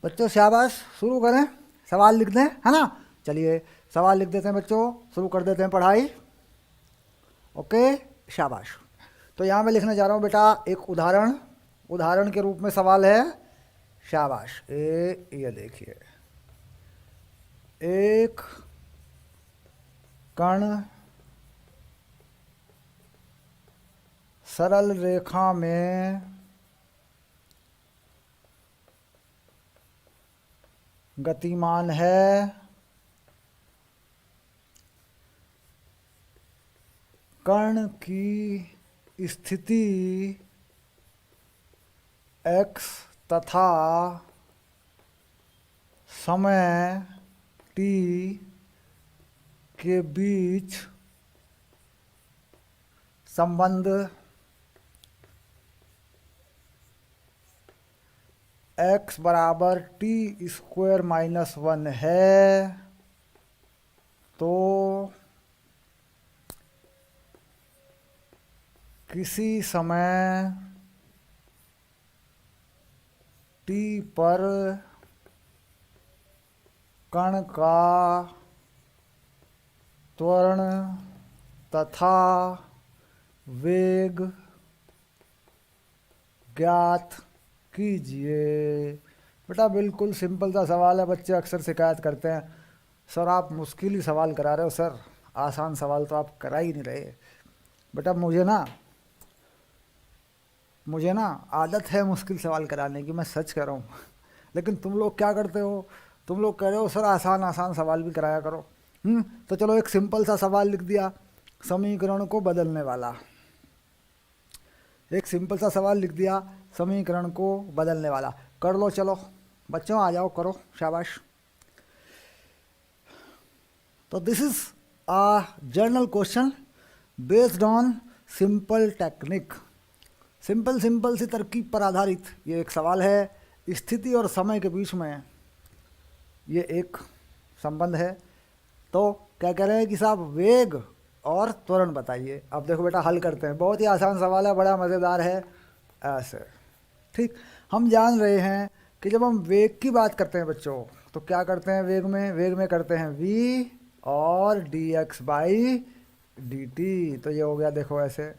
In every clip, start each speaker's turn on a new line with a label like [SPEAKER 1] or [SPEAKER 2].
[SPEAKER 1] बच्चों शाबाश, शुरू करें, सवाल लिख दें, है ना। चलिए सवाल लिख देते हैं बच्चों, शुरू कर देते हैं पढ़ाई। ओके, शाबाश। तो यहाँ मैं लिखने जा रहा हूँ बेटा एक उदाहरण। उदाहरण के रूप में सवाल है। शाबाश। ये देखिए, एक कण सरल रेखा में गतिमान है। कण की स्थिति x तथा समय t के बीच संबंध x बराबर टी स्क्वायर माइनस 1 है, तो किसी समय t पर कण का त्वरण तथा वेग ज्ञात कीजिए। बेटा बिल्कुल सिंपल सा सवाल है। बच्चे अक्सर शिकायत करते हैं, सर आप मुश्किल ही सवाल करा रहे हो, सर आसान सवाल तो आप करा ही नहीं रहे। बेटा मुझे ना आदत है मुश्किल सवाल कराने की, मैं सच कह रहा हूँ। लेकिन तुम लोग क्या करते हो, तुम लोग कह रहे हो सर आसान आसान सवाल भी कराया करो। तो चलो एक सिंपल सा सवाल लिख दिया, समीकरण को बदलने वाला। एक सिंपल सा सवाल लिख दिया, समीकरण को बदलने वाला। कर लो, चलो बच्चों आ जाओ, करो, शाबाश। तो this is a general question based on simple technique. Simple simple सी तरकीब पर आधारित ये एक सवाल है। स्थिति और समय के बीच में ये एक संबंध है। तो क्या कह रहे हैं कि साहब वेग और त्वरण बताइए। अब देखो बेटा हल करते हैं, बहुत ही आसान सवाल है, बड़ा मज़ेदार है। ऐसे ठीक, हम जान रहे हैं कि जब हम वेग की बात करते हैं बच्चों, तो क्या करते हैं वेग में करते हैं v और dx बाई dt। तो ये हो गया, देखो ऐसे।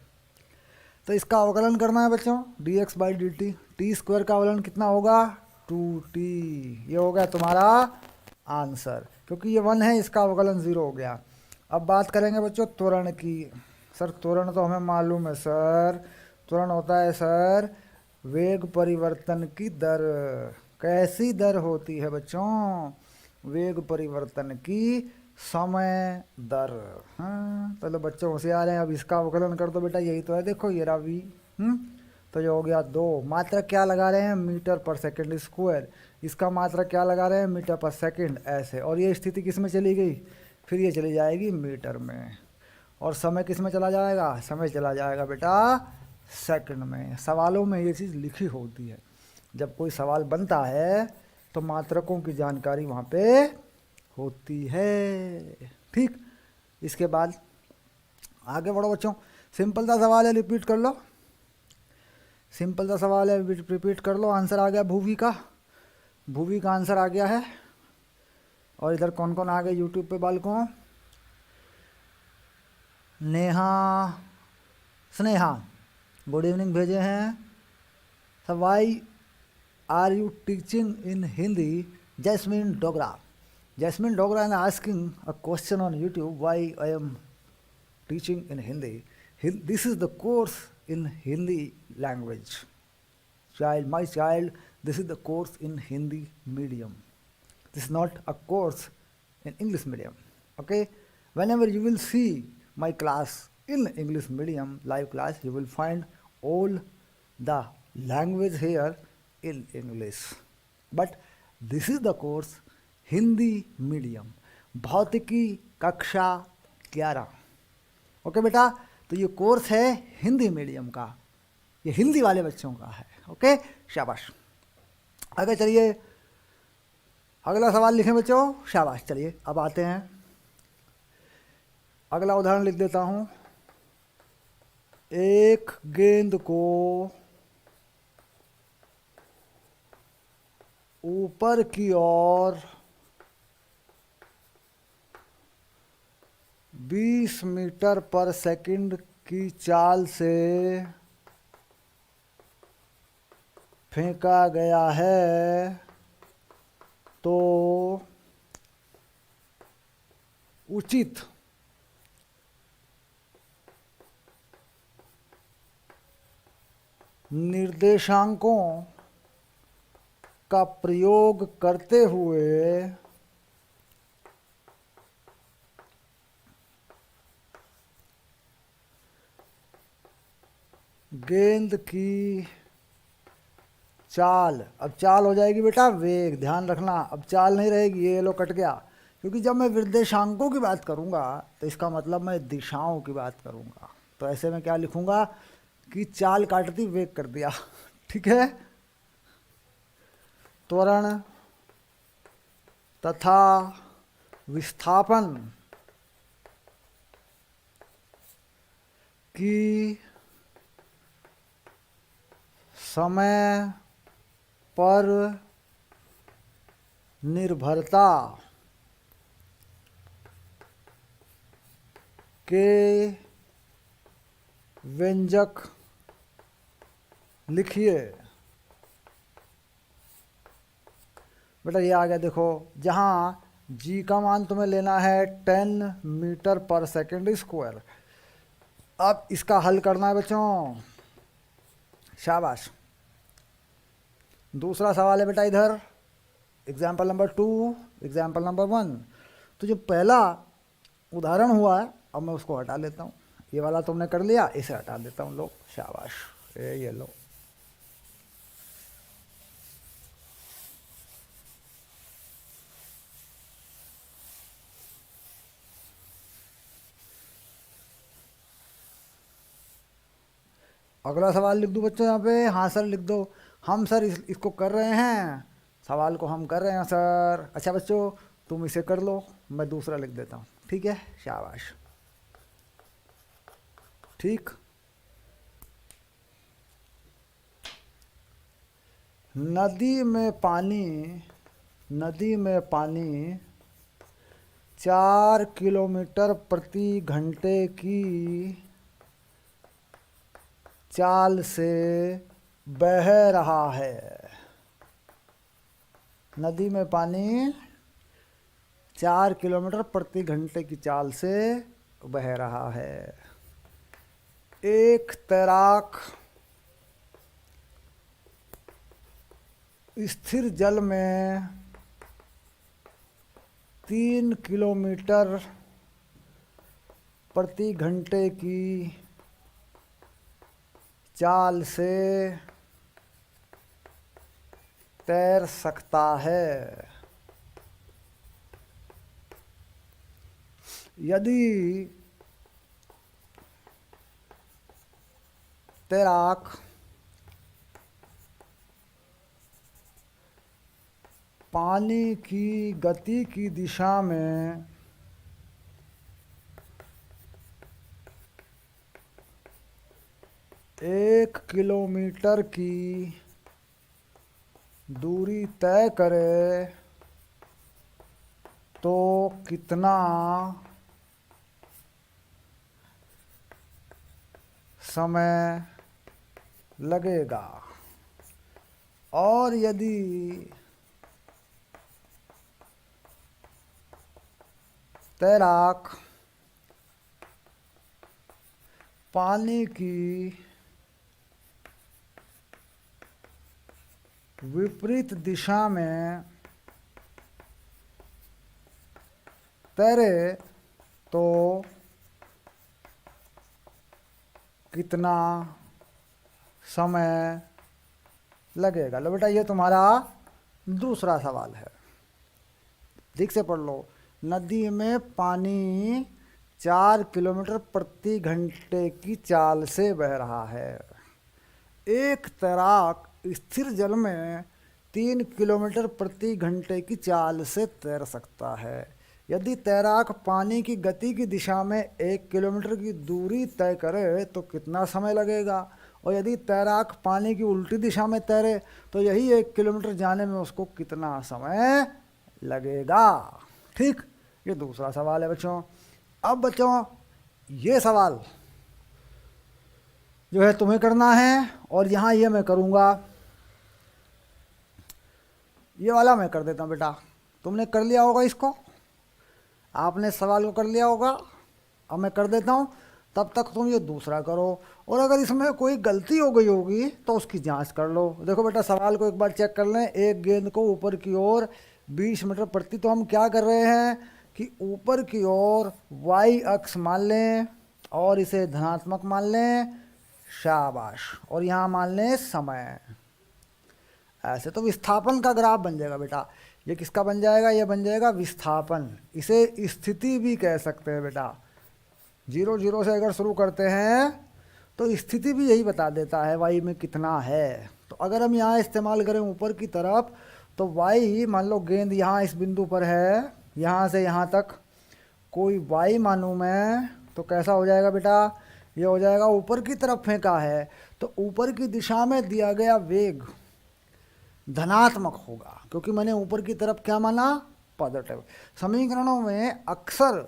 [SPEAKER 1] तो इसका अवकलन करना है बच्चों, dx by D T square का अवकलन कितना होगा, 2t। ये हो गया तुम्हारा आंसर, क्योंकि ये 1 है, इसका अवकलन 0 हो गया। अब बात करेंगे बच्चों त्वरण की। सर त्वरण तो हमें मालूम है सर, त्वरण होता है सर वेग परिवर्तन की दर। कैसी दर होती है बच्चों, वेग परिवर्तन की समय दर। हाँ चलो बच्चों होशियार हैं, अब इसका अवकलन कर दो बेटा, यही तो है, देखो ये रहा वी। तो ये हो गया 2। मात्रा क्या लगा रहे हैं, मीटर पर सेकंड स्क्वायर। इसका मात्रा क्या लगा रहे हैं, मीटर पर सेकंड, ऐसे। और ये स्थिति किस में चली गई, फिर ये चली जाएगी मीटर में। और समय किस में चला जाएगा, समय चला जाएगा बेटा सेकंड में। सवालों में ये चीज़ लिखी होती है, जब कोई सवाल बनता है तो मात्रकों की जानकारी वहाँ पे होती है। ठीक, इसके बाद आगे बढ़ो बच्चों। सिंपल सा सवाल है, रिपीट कर लो। सिंपल सा सवाल है, रिपीट कर लो। आंसर आ गया भूवी का, भूवी का आंसर आ गया है। और इधर कौन कौन आ गए यूट्यूब पे बालकों, नेहा, स्नेहा, गुड इवनिंग भेजे हैं। So why are you teaching in Hindi? Jasmine Dogra. Jasmine Dogra is asking a question on YouTube why I am teaching in Hindi. This is the course in Hindi language. Child, my child, this is the course in Hindi medium. This is not a course in English medium. Okay? Whenever you will see my class in English medium, live class, you will find all the language here in English. But this is the course Hindi medium, भौतिकी कक्षा 11। Okay बेटा, तो ये course है Hindi medium का, ये हिंदी वाले बच्चों का है। ओके शाबाश। आगे चलिए, अगला सवाल लिखें बच्चों, शाबाश। चलिए अब आते हैं, अगला उदाहरण लिख देता हूं। एक गेंद को ऊपर की ओर 20 मीटर पर सेकंड की चाल से फेंका गया है तो उचित निर्देशांकों का प्रयोग करते हुए गेंद की चाल, अब चाल हो जाएगी बेटा वेग, ध्यान रखना, अब चाल नहीं रहेगी, ये लो कट गया, क्योंकि जब मैं निर्देशांकों की बात करूंगा तो इसका मतलब मैं दिशाओं की बात करूंगा। तो ऐसे में क्या लिखूंगा कि चाल काट दी, वेग कर दिया। ठीक है। त्वरण तथा विस्थापन की समय पर निर्भरता के व्यंजक लिखिए। बेटा ये आ गया, देखो जहाँ जी का मान तुम्हें लेना है 10 मीटर पर सेकंड स्क्वायर। अब इसका हल करना है बच्चों, शाबाश। दूसरा सवाल है बेटा इधर, एग्जाम्पल नंबर 2, एग्जाम्पल नंबर 1। तो जो पहला उदाहरण हुआ है, अब मैं उसको हटा लेता हूँ, ये वाला तुमने कर लिया, इसे हटा देता हूँ, लो शाबाश, ये लो। अगला सवाल लिख दूँ बच्चों यहाँ पे? हाँ सर लिख दो। हम सर इसको कर रहे हैं, सवाल को हम कर रहे हैं सर। अच्छा बच्चों तुम इसे कर लो, मैं दूसरा लिख देता हूँ, ठीक है, शाबाश। ठीक, नदी में पानी 4 किलोमीटर प्रति घंटे की चाल से बह रहा है। नदी में पानी 4 किलोमीटर प्रति घंटे की चाल से बह रहा है। एक तैराक स्थिर जल में 3 किलोमीटर प्रति घंटे की चाल से तैर सकता है। यदि तैराक पानी की गति की दिशा में 1 किलोमीटर की दूरी तय करे तो कितना समय लगेगा? और यदि तैराक पानी की विपरीत दिशा में तैरे तो कितना समय लगेगा? लो बेटा ये तुम्हारा दूसरा सवाल है, ठीक से पढ़ लो। नदी में पानी 4 किलोमीटर प्रति घंटे की चाल से बह रहा है। एक तैराक स्थिर जल में 3 किलोमीटर प्रति घंटे की चाल से तैर सकता है। यदि तैराक पानी की गति की दिशा में 1 किलोमीटर की दूरी तय करे तो कितना समय लगेगा? और यदि तैराक पानी की उल्टी दिशा में तैरे तो यही 1 किलोमीटर जाने में उसको कितना समय लगेगा। ठीक, ये दूसरा सवाल है बच्चों। अब बच्चों ये सवाल जो है तुम्हें करना है, और यहाँ ये मैं करूँगा, ये वाला मैं कर देता हूँ बेटा। तुमने कर लिया होगा इसको, आपने सवाल को कर लिया होगा, अब मैं कर देता हूँ, तब तक तुम ये दूसरा करो। और अगर इसमें कोई गलती हो गई होगी तो उसकी जांच कर लो। देखो बेटा, सवाल को एक बार चेक कर लें। एक गेंद को ऊपर की ओर 20 मीटर प्रति, तो हम क्या कर रहे हैं कि ऊपर की ओर y अक्ष मान लें और इसे धनात्मक मान लें, शाबाश, और यहाँ मान लें समय। ऐसे तो विस्थापन का ग्राफ बन जाएगा बेटा। ये किसका बन जाएगा? ये बन जाएगा विस्थापन। इसे स्थिति भी कह सकते हैं बेटा। 0 0 से अगर शुरू करते हैं तो स्थिति भी यही बता देता है y में कितना है। तो अगर हम यहाँ इस्तेमाल करें ऊपर की तरफ, तो y, मान लो गेंद यहाँ इस बिंदु पर है, यहाँ से यहाँ तक कोई y मानूँ मैं, तो कैसा हो जाएगा बेटा? ये हो जाएगा ऊपर की तरफ फेंका है तो ऊपर की दिशा में दिया गया वेग धनात्मक होगा, क्योंकि मैंने ऊपर की तरफ क्या माना? पॉजिटिव। समीकरणों में अक्सर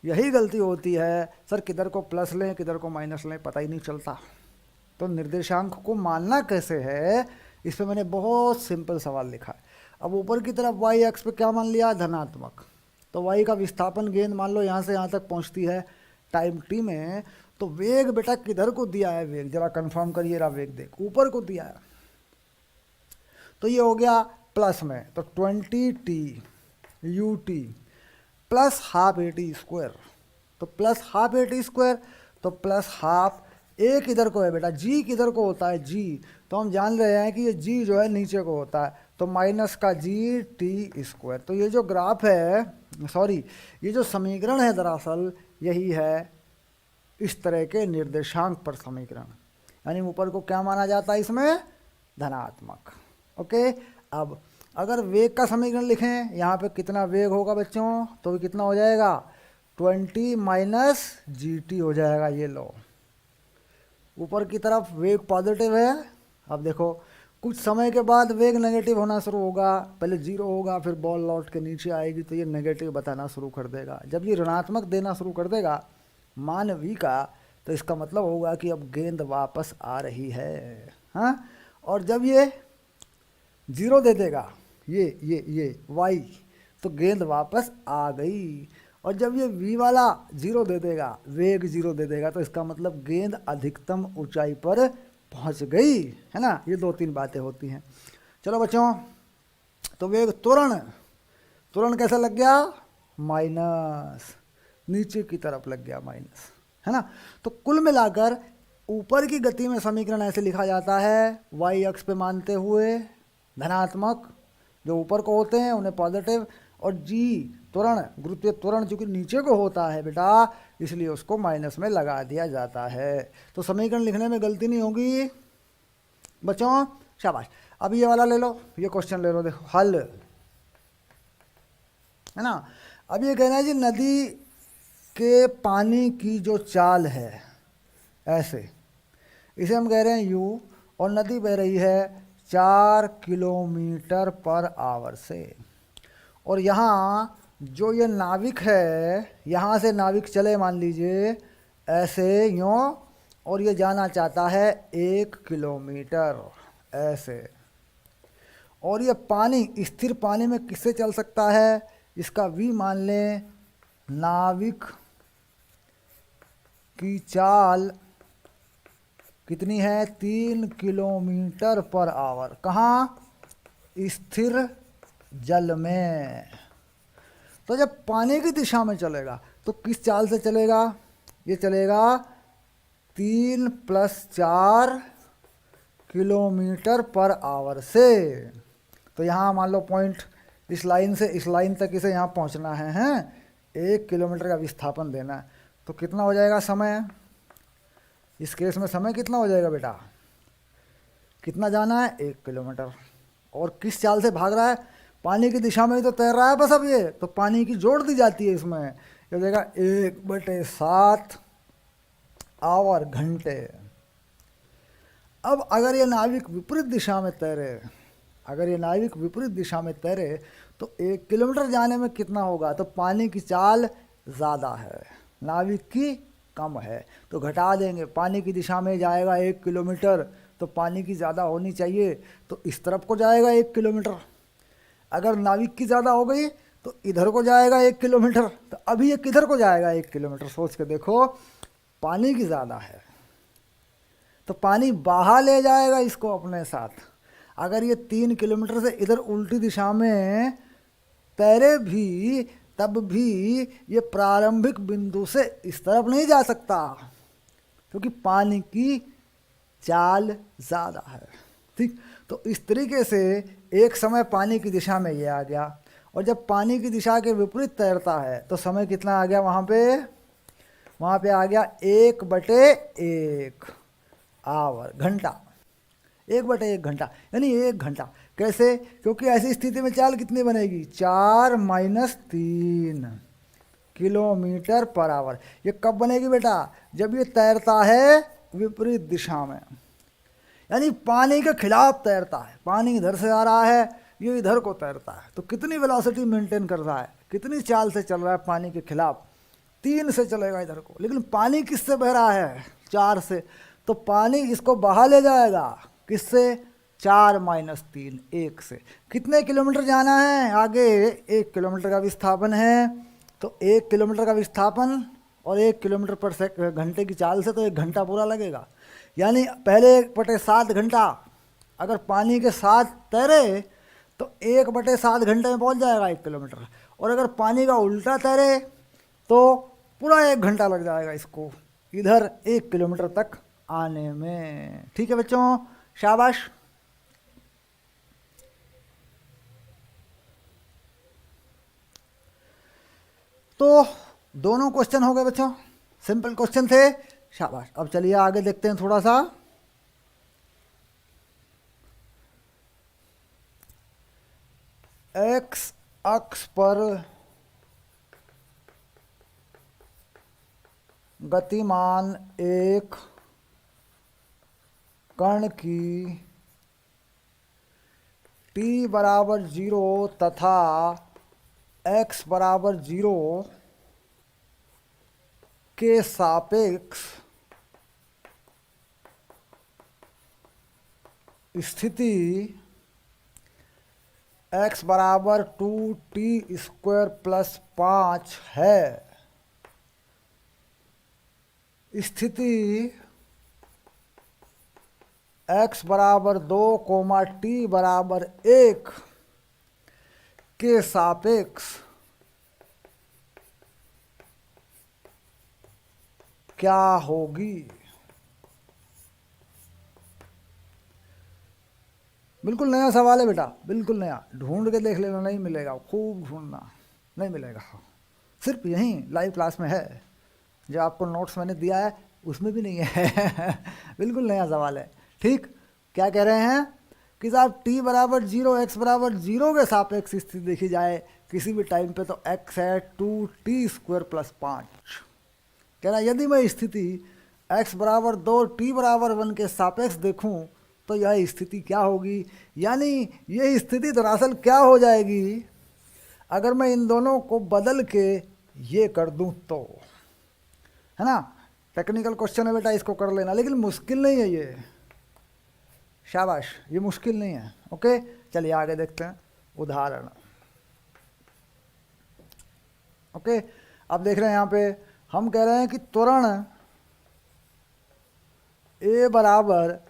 [SPEAKER 1] यही गलती होती है, सर किधर को प्लस लें किधर को माइनस लें, पता ही नहीं चलता। तो निर्देशांक को मानना कैसे है, इस पर मैंने बहुत सिंपल सवाल लिखा है। अब ऊपर की तरफ y अक्ष पे क्या मान लिया? धनात्मक। तो y का विस्थापन गेंद मान लो यहाँ से यहाँ तक पहुँचती है टाइम t में, तो वेग बेटा किधर को दिया है? वेग जरा कंफर्म करिए, रहा वेग देख, ऊपर को दिया है। तो ये हो गया प्लस में, तो 20t ut plus half AT²। तो प्लस हाफ AT², तो प्लस हाफ a किधर को है बेटा? g किधर को होता है? g। तो हम जान रहे हैं कि ये g जो है नीचे को होता है, तो माइनस का g(t²). तो ये जो ग्राफ है, सॉरी, ये जो समीकरण है दरअसल यही है इस तरह के निर्देशांक पर समीकरण। यानी ऊपर को क्या माना जाता है इसमें? धनात्मक। ओके, अब अगर वेग का समीकरण लिखें, यहाँ पे कितना वेग होगा बच्चों? तो ये कितना हो जाएगा? 20 माइनस GT हो जाएगा। ये लो, ऊपर की तरफ वेग पॉजिटिव है। अब देखो कुछ समय के बाद वेग नेगेटिव होना शुरू होगा, पहले 0 होगा, फिर बॉल लौट के नीचे आएगी तो ये नेगेटिव बताना शुरू कर देगा। जब ये ऋणात्मक देना शुरू कर देगा मान v का, तो इसका मतलब होगा कि अब गेंद वापस आ रही है। हाँ, और जब ये 0 दे देगा, ये y, तो गेंद वापस आ गई। और जब ये v वाला 0 दे देगा, वेग 0 दे देगा, तो इसका मतलब गेंद अधिकतम ऊंचाई पर पहुंच गई, है ना। ये 2-3 बातें होती हैं। चलो बच्चों, तो वेग त्वरण कैसा लग गया? माइनस, नीचे की तरफ लग गया माइनस, है ना। तो कुल मिलाकर ऊपर की गति में समीकरण ऐसे लिखा जाता है, y अक्ष पे मानते हुए धनात्मक, जो ऊपर को होते हैं उन्हें पॉजिटिव, और g त्वरण, गुरुत्वीय त्वरण चूंकि नीचे को होता है बेटा, इसलिए उसको माइनस में लगा दिया जाता है। तो समीकरण लिखने में गलती नहीं होगी बच्चों, शाबाश। अब ये वाला ले लो, ये क्वेश्चन ले लो, देखो हल, है ना। अब ये कहना है जी, नदी के पानी की जो चाल है ऐसे, इसे हम कह रहे हैं u, और नदी बह रही है 4 किलोमीटर पर आवर से। और यहाँ जो ये नाविक है, यहाँ से नाविक चले मान लीजिए ऐसे यूँ, और ये जाना चाहता है 1 किलोमीटर ऐसे। और ये पानी, स्थिर पानी में किससे चल सकता है? इसका v मान लें। नाविक की चाल कितनी है? 3 किलोमीटर पर आवर। कहाँ? स्थिर जल में। तो जब पानी की दिशा में चलेगा तो किस चाल से चलेगा? ये चलेगा 3 + 4 किलोमीटर पर आवर से। तो यहाँ मान लो पॉइंट, इस लाइन से इस लाइन तक इसे यहाँ पहुँचना है, हैं 1 किलोमीटर का विस्थापन देना है। तो कितना हो जाएगा समय? इस केस में समय कितना हो जाएगा बेटा? कितना जाना है? 1 किलोमीटर। और किस चाल से भाग रहा है? पानी की दिशा में ही तो तैर रहा है बस। अब ये तो पानी की जोड़ दी जाती है इसमें, ये देगा 1/7 आवर, घंटे। अब अगर ये नाविक विपरीत दिशा में तैरे, अगर ये नाविक विपरीत दिशा में तैरे तो 1 किलोमीटर जाने में कितना होगा? तो पानी की चाल ज़्यादा है, नाविक की कम है, तो घटा देंगे। पानी की दिशा में जाएगा 1 किलोमीटर, तो पानी की ज़्यादा होनी चाहिए, तो इस तरफ को जाएगा 1 किलोमीटर। अगर नाविक की ज़्यादा हो गई तो इधर को जाएगा 1 किलोमीटर। तो अभी ये किधर को जाएगा 1 किलोमीटर? सोच के देखो, पानी की ज़्यादा है तो पानी बहा ले जाएगा इसको अपने साथ। अगर ये 3 किलोमीटर से इधर उल्टी दिशा में तैरे भी, तब भी ये प्रारंभिक बिंदु से इस तरफ नहीं जा सकता, क्योंकि पानी की चाल ज़्यादा है। ठीक, तो इस तरीके से एक समय पानी की दिशा में ये आ गया, और जब पानी की दिशा के विपरीत तैरता है तो समय कितना आ गया वहाँ पे आ गया 1/1 आवर, घंटा, 1/1 घंटा, यानी 1 घंटा। कैसे? क्योंकि ऐसी स्थिति में चाल कितनी बनेगी? 4 - 3 किलोमीटर पर आवर। ये कब बनेगी बेटा? जब ये तैरता है विपरीत दिशा में, यानी पानी के खिलाफ तैरता है। पानी इधर से आ रहा है, ये इधर को तैरता है, तो कितनी वेलोसिटी मेंटेन कर रहा है, कितनी चाल से चल रहा है पानी के खिलाफ? 3 से चलेगा इधर को। लेकिन पानी किससे बह रहा है? 4 से। तो पानी इसको बहा ले जाएगा, किससे? 4 - 3, 1 से। कितने किलोमीटर जाना है आगे? 1 किलोमीटर का विस्थापन है, तो 1 किलोमीटर का विस्थापन और 1 किलोमीटर पर घंटे की चाल से तो 1 घंटा पूरा लगेगा। यानी पहले 1/7 घंटा अगर पानी के साथ तैरे तो 1/7 घंटे में पहुंच जाएगा 1 किलोमीटर, और अगर पानी का उल्टा तैरे तो पूरा 1 घंटा लग जाएगा इसको इधर 1 किलोमीटर तक आने में। ठीक है बच्चों, शाबाश। तो दोनों क्वेश्चन हो गए बच्चों, सिंपल क्वेश्चन थे, शाबाश। अब चलिए आगे देखते हैं थोड़ा सा। एक्स अक्ष पर गतिमान एक कण की t = 0 तथा x = 0 के सापेक्ष स्थिति x = 2t² + 5 है। स्थिति x = 2, t = 1 के सापेक्ष क्या होगी? बिल्कुल नया सवाल है बेटा, बिल्कुल नया। ढूंढ के देख लेना, नहीं मिलेगा, खूब ढूंढना, नहीं मिलेगा। सिर्फ यहीं लाइव क्लास में है, जो आपको नोट्स मैंने दिया है उसमें भी नहीं है। बिल्कुल नया सवाल है। ठीक, क्या कह रहे हैं कि साहब t = 0, x = 0 के सापेक्ष स्थिति देखी जाए किसी भी टाइम पे, तो x है 2t² + 5। कह रहा यदि मैं स्थिति x = 2, t = 1 के सापेक्ष देखूं तो यह स्थिति क्या होगी? यानी ये स्थिति दरअसल क्या हो जाएगी अगर मैं इन दोनों को बदल के ये कर दूं तो, है ना? टेक्निकल क्वेश्चन है बेटा, इसको कर लेना, लेकिन मुश्किल नहीं है ये, शाबाश, ये मुश्किल नहीं है। ओके, चलिए आगे देखते हैं उदाहरण। ओके, अब देख रहे हैं यहाँ पे हम कह रहे हैं कि त्वरण A =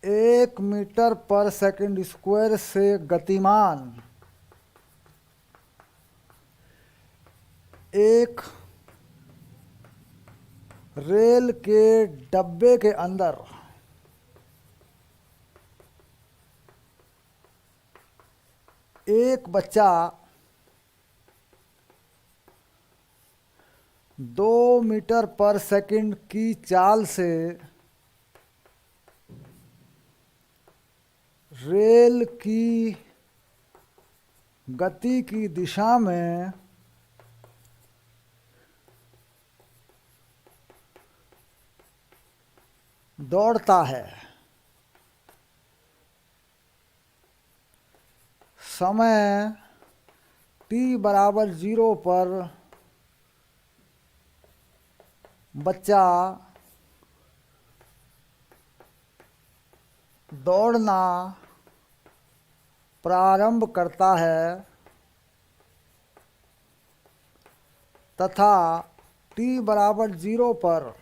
[SPEAKER 1] 1 मीटर/सेकंड² से गतिमान एक रेल के डब्बे के अंदर एक बच्चा 2 मीटर/सेकंड की चाल से रेल की गति की दिशा में दौड़ता है। समय t बराबर 0 पर बच्चा दौड़ना प्रारंभ करता है तथा t बराबर 0 पर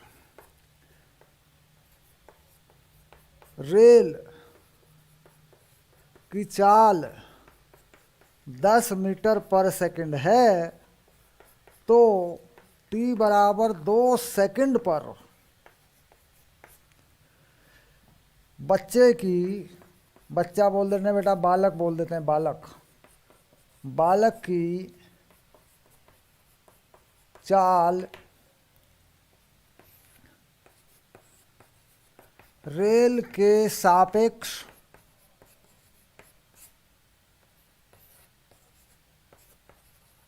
[SPEAKER 1] रेल की चाल 10 मीटर पर सेकंड है तो t बराबर 2 सेकंड पर बच्चा बोल देते हैं बेटा, बालक बोल देते हैं, बालक की चाल रेल के सापेक्ष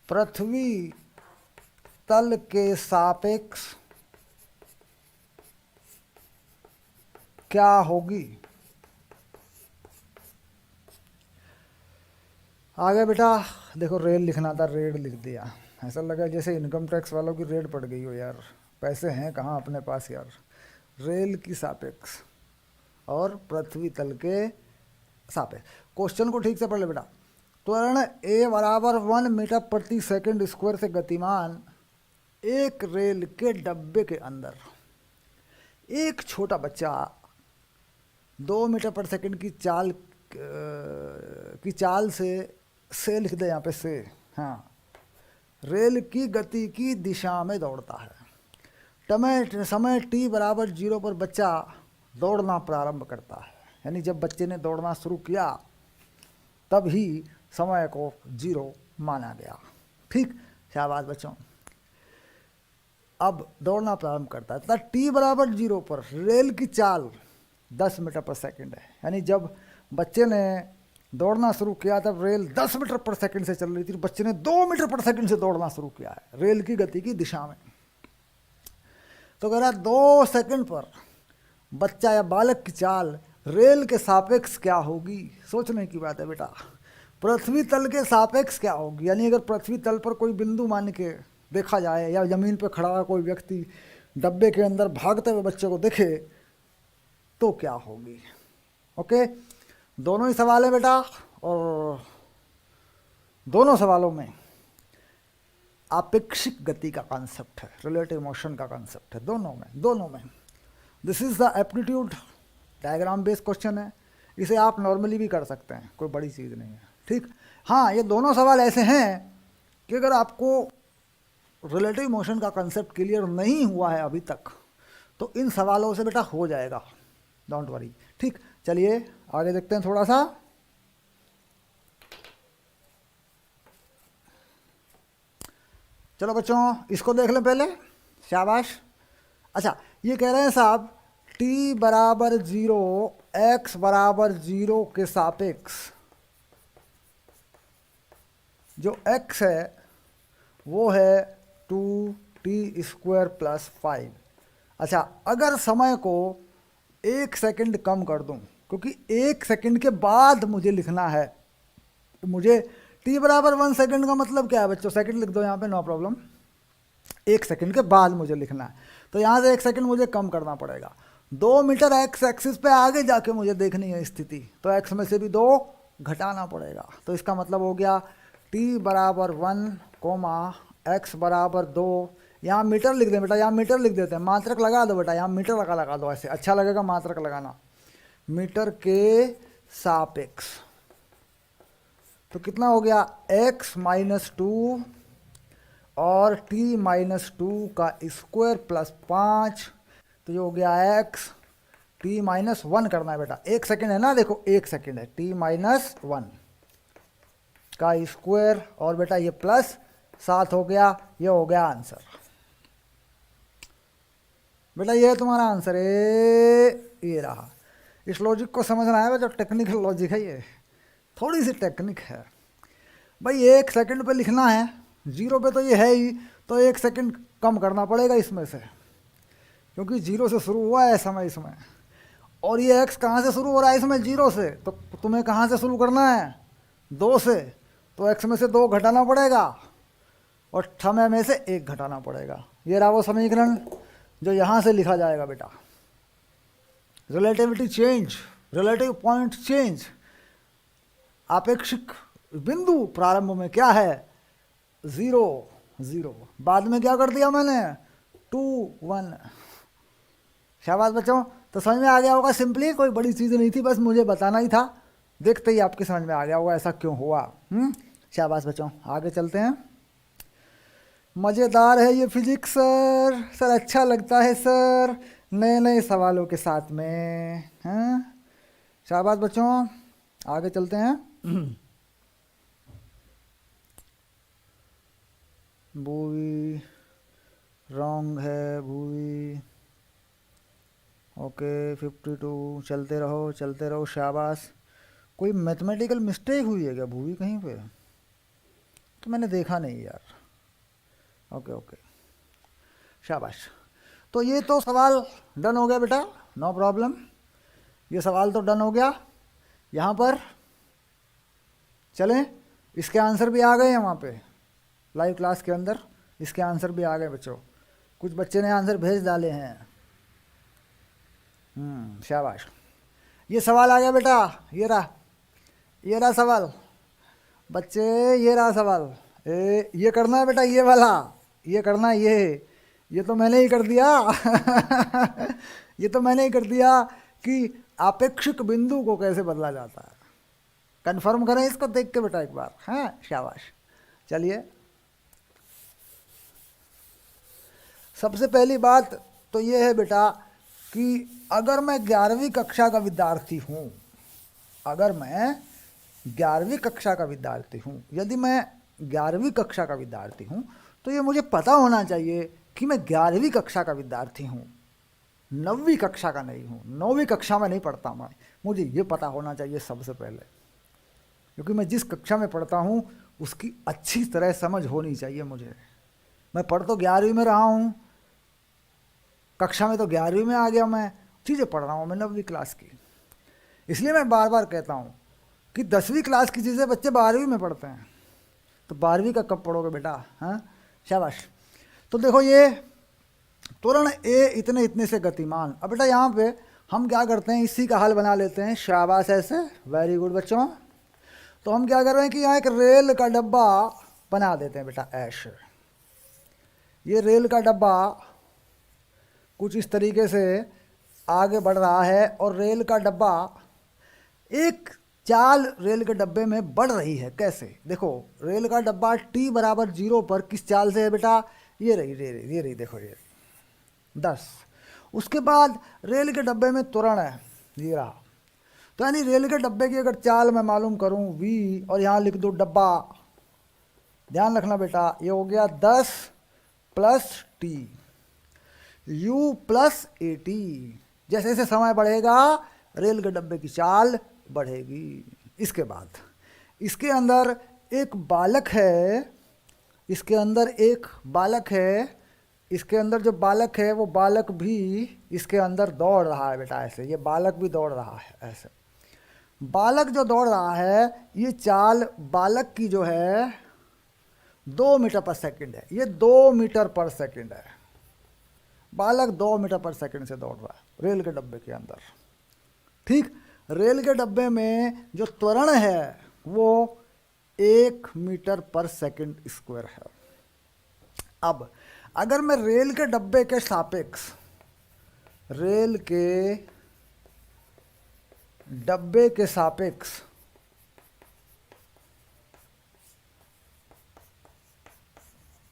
[SPEAKER 1] पृथ्वी तल के सापेक्ष क्या होगी। आगे बेटा देखो, रेल लिखना था, रेड लिख दिया। ऐसा लगा जैसे इनकम टैक्स वालों की रेड पड़ गई हो यार, पैसे हैं कहाँ अपने पास यार। रेल की सापेक्ष और पृथ्वी तल के सापेक्ष। क्वेश्चन को ठीक से पढ़ ले बेटा। त्वरण a बराबर 1 मीटर प्रति सेकंड स्क्वायर से गतिमान एक रेल के डब्बे के अंदर एक छोटा बच्चा 2 मीटर पर सेकंड की चाल से लिख दे यहाँ पे से, हाँ, रेल की गति की दिशा में दौड़ता है। समय t बराबर 0 पर बच्चा दौड़ना प्रारंभ करता है, यानी जब बच्चे ने दौड़ना शुरू किया तब ही समय को 0 माना गया। ठीक, शाबाश बच्चों। अब दौड़ना प्रारंभ करता है तथा t बराबर 0 पर रेल की चाल 10 मीटर पर सेकंड है, यानी जब बच्चे ने दौड़ना शुरू किया तब रेल 10 मीटर पर सेकंड से चल रही थी, बच्चे ने 2 मीटर पर सेकंड से दौड़ना शुरू किया है रेल की गति की दिशा में। तो कह रहा 2 सेकंड पर बच्चा या बालक की चाल रेल के सापेक्ष क्या होगी। सोचने की बात है बेटा। पृथ्वी तल के सापेक्ष क्या होगी, यानी अगर पृथ्वी तल पर कोई बिंदु मान के देखा जाए या ज़मीन पर खड़ा हुआ कोई व्यक्ति डब्बे के अंदर भागते हुए बच्चे को देखे तो क्या होगी। ओके, दोनों ही सवाल है बेटा, और दोनों सवालों में आपेक्षिक गति का कॉन्सेप्ट है, रिलेटिव मोशन का कॉन्सेप्ट है, दोनों में। This is the aptitude diagram based question है, इसे आप नॉर्मली भी कर सकते हैं, कोई बड़ी चीज़ नहीं है। ठीक, हाँ, ये दोनों सवाल ऐसे हैं कि अगर आपको रिलेटिव मोशन का कंसेप्ट क्लियर नहीं हुआ है अभी तक तो इन सवालों से बेटा हो जाएगा, डोंट वरी। ठीक, चलिए आगे देखते हैं थोड़ा सा। चलो बच्चों इसको देख लें पहले, शाबाश। अच्छा, ये कह रहे हैं साहब t बराबर 0 x बराबर 0 के सापेक्ष जो x है वो है 2t स्क्वायर प्लस 5। अच्छा, अगर समय को 1 सेकंड कम कर दूं, क्योंकि 1 सेकंड के बाद मुझे लिखना है, मुझे t बराबर 1 सेकंड का मतलब क्या है बच्चों, सेकंड लिख दो यहाँ पे, नो प्रॉब्लम। 1 सेकंड के बाद मुझे लिखना है तो यहाँ से 1 सेकंड मुझे कम करना पड़ेगा। 2 मीटर एक्स एक्सिस पे आगे जाके मुझे देखनी है स्थिति, तो x में से भी 2 घटाना पड़ेगा। तो इसका मतलब हो गया t बराबर 1, x बराबर 2। यहाँ मीटर लिख दें बेटा, यहाँ मीटर लिख देते हैं, मात्रक लगा दो बेटा, यहाँ मीटर लगा दो, ऐसे अच्छा लगेगा मात्रक लगाना, मीटर के सापेक्ष। तो कितना हो गया, x माइनस 2 और t माइनस 2 का स्क्वायर प्लस 5, तो ये हो गया x t माइनस 1 करना है बेटा, 1 सेकेंड है ना, देखो 1 सेकेंड है, t माइनस 1 का स्क्वायर और बेटा ये प्लस 7 हो गया, ये हो गया आंसर। बेटा ये तुम्हारा आंसर है, ये रहा। इस लॉजिक को समझना है जो टेक्निकल लॉजिक है, ये थोड़ी सी टेक्निक है भाई। 1 सेकंड पे लिखना है, 0 पे तो ये है ही, तो 1 सेकंड कम करना पड़ेगा इसमें से, क्योंकि 0 से शुरू हुआ है समय इसमें, और ये x कहाँ से शुरू हो रहा है इसमें, 0 से, तो तुम्हें कहाँ से शुरू करना है, 2 से, तो x में से 2 घटाना पड़ेगा और समय में से 1 घटाना पड़ेगा। ये रहा वो समीकरण जो यहाँ से लिखा जाएगा बेटा। Relativity change, relative point change, आपेक्षिक बिंदु प्रारंभ में क्या है 0 0, बाद में क्या कर दिया मैंने 2 1। शाबाश बच्चों, तो समझ में आ गया होगा। सिंपली कोई बड़ी चीज़ नहीं थी, बस मुझे बताना ही था, देखते ही आपके समझ में आ गया होगा ऐसा क्यों हुआ। शाबाश बच्चों, आगे चलते हैं। मज़ेदार है ये फिजिक्स सर, सर अच्छा लगता है सर नए नए सवालों के साथ में। हाँ शाबाश बच्चों, आगे चलते हैं। भूवी रॉन्ग है, भूवी ओके 52, चलते रहो चलते रहो। शाबाश, कोई मैथमेटिकल मिस्टेक हुई है क्या भूवी कहीं पे? तो मैंने देखा नहीं यार। ओके ओके शाबाश। तो ये तो सवाल डन हो गया बेटा, नो प्रॉब्लम, ये सवाल तो डन हो गया। यहाँ पर चलें, इसके आंसर भी आ गए हैं वहाँ पे लाइव क्लास के अंदर, इसके आंसर भी आ गए बच्चों, कुछ बच्चे ने आंसर भेज डाले हैं। शाबाश। ये सवाल आ गया बेटा, ये रहा सवाल बच्चे, ये रहा सवाल। ये करना है बेटा, ये वाला ये करना है, ये तो मैंने ही कर दिया। ये तो मैंने ही कर दिया कि आपेक्षिक बिंदु को कैसे बदला जाता है। कंफर्म करें इसको देख के बेटा एक बार। हाँ शाबाश। चलिए, सबसे पहली बात तो ये है बेटा कि अगर मैं 11वीं कक्षा का विद्यार्थी हूँ, अगर मैं 11वीं कक्षा का विद्यार्थी हूँ, यदि मैं 11वीं कक्षा का विद्यार्थी हूँ, तो ये मुझे पता होना चाहिए कि मैं 11वीं कक्षा का विद्यार्थी हूँ, 9वीं कक्षा का नहीं हूँ। 9वीं कक्षा में नहीं पढ़ता मैं, मुझे ये पता होना चाहिए सबसे पहले, क्योंकि मैं जिस कक्षा में पढ़ता हूँ उसकी अच्छी तरह समझ होनी चाहिए मुझे। मैं पढ़ तो 11वीं में रहा हूँ, कक्षा में तो 11वीं में आ गया, मैं चीज़ें पढ़ रहा हूँ मैं 9वीं क्लास की। इसलिए मैं बार बार कहता हूँ कि 10वीं क्लास की चीज़ें बच्चे 12वीं में पढ़ते हैं, तो 12वीं का कब पढ़ोगे बेटा? हाँ शाबाश। तो देखो ये त्वरण ए इतने इतने से गतिमान। अब बेटा यहाँ पे हम क्या करते हैं, इसी का हल बना लेते हैं। शाबाश, ऐसे, वेरी गुड बच्चों। तो हम क्या कर रहे हैं कि यहाँ एक रेल का डब्बा बना देते हैं बेटा ऐसे। ये रेल का डब्बा कुछ इस तरीके से आगे बढ़ रहा है और रेल का डब्बा, एक चाल रेल के डब्बे में बढ़ रही है। कैसे? देखो, रेल का डब्बा t बराबर 0 पर किस चाल से है बेटा? ये रही देखो, ये 10। उसके बाद रेल के डब्बे में त्वरण है, ये रहा। तो यानी रेल के डब्बे की अगर चाल मैं मालूम करूं v और यहाँ लिख दूँ डब्बा, ध्यान रखना बेटा, ये हो गया 10 plus t u plus at। जैसे जैसे समय बढ़ेगा रेल के डब्बे की चाल बढ़ेगी। इसके बाद इसके अंदर एक बालक है, इसके अंदर एक बालक है, इसके अंदर जो बालक है वो बालक भी इसके अंदर दौड़ रहा है बेटा। ऐसे ये बालक भी दौड़ रहा है। ऐसे बालक जो दौड़ रहा है, ये चाल बालक की जो है 2 मीटर पर सेकंड है। ये 2 मीटर पर सेकंड है। बालक 2 मीटर पर सेकंड से दौड़ रहा है रेल के डब्बे के अंदर। ठीक, रेल के डब्बे में जो त्वरण है वो 1 मीटर पर सेकंड स्क्वायर है। अब अगर मैं रेल के डब्बे के सापेक्ष, रेल के डब्बे के सापेक्ष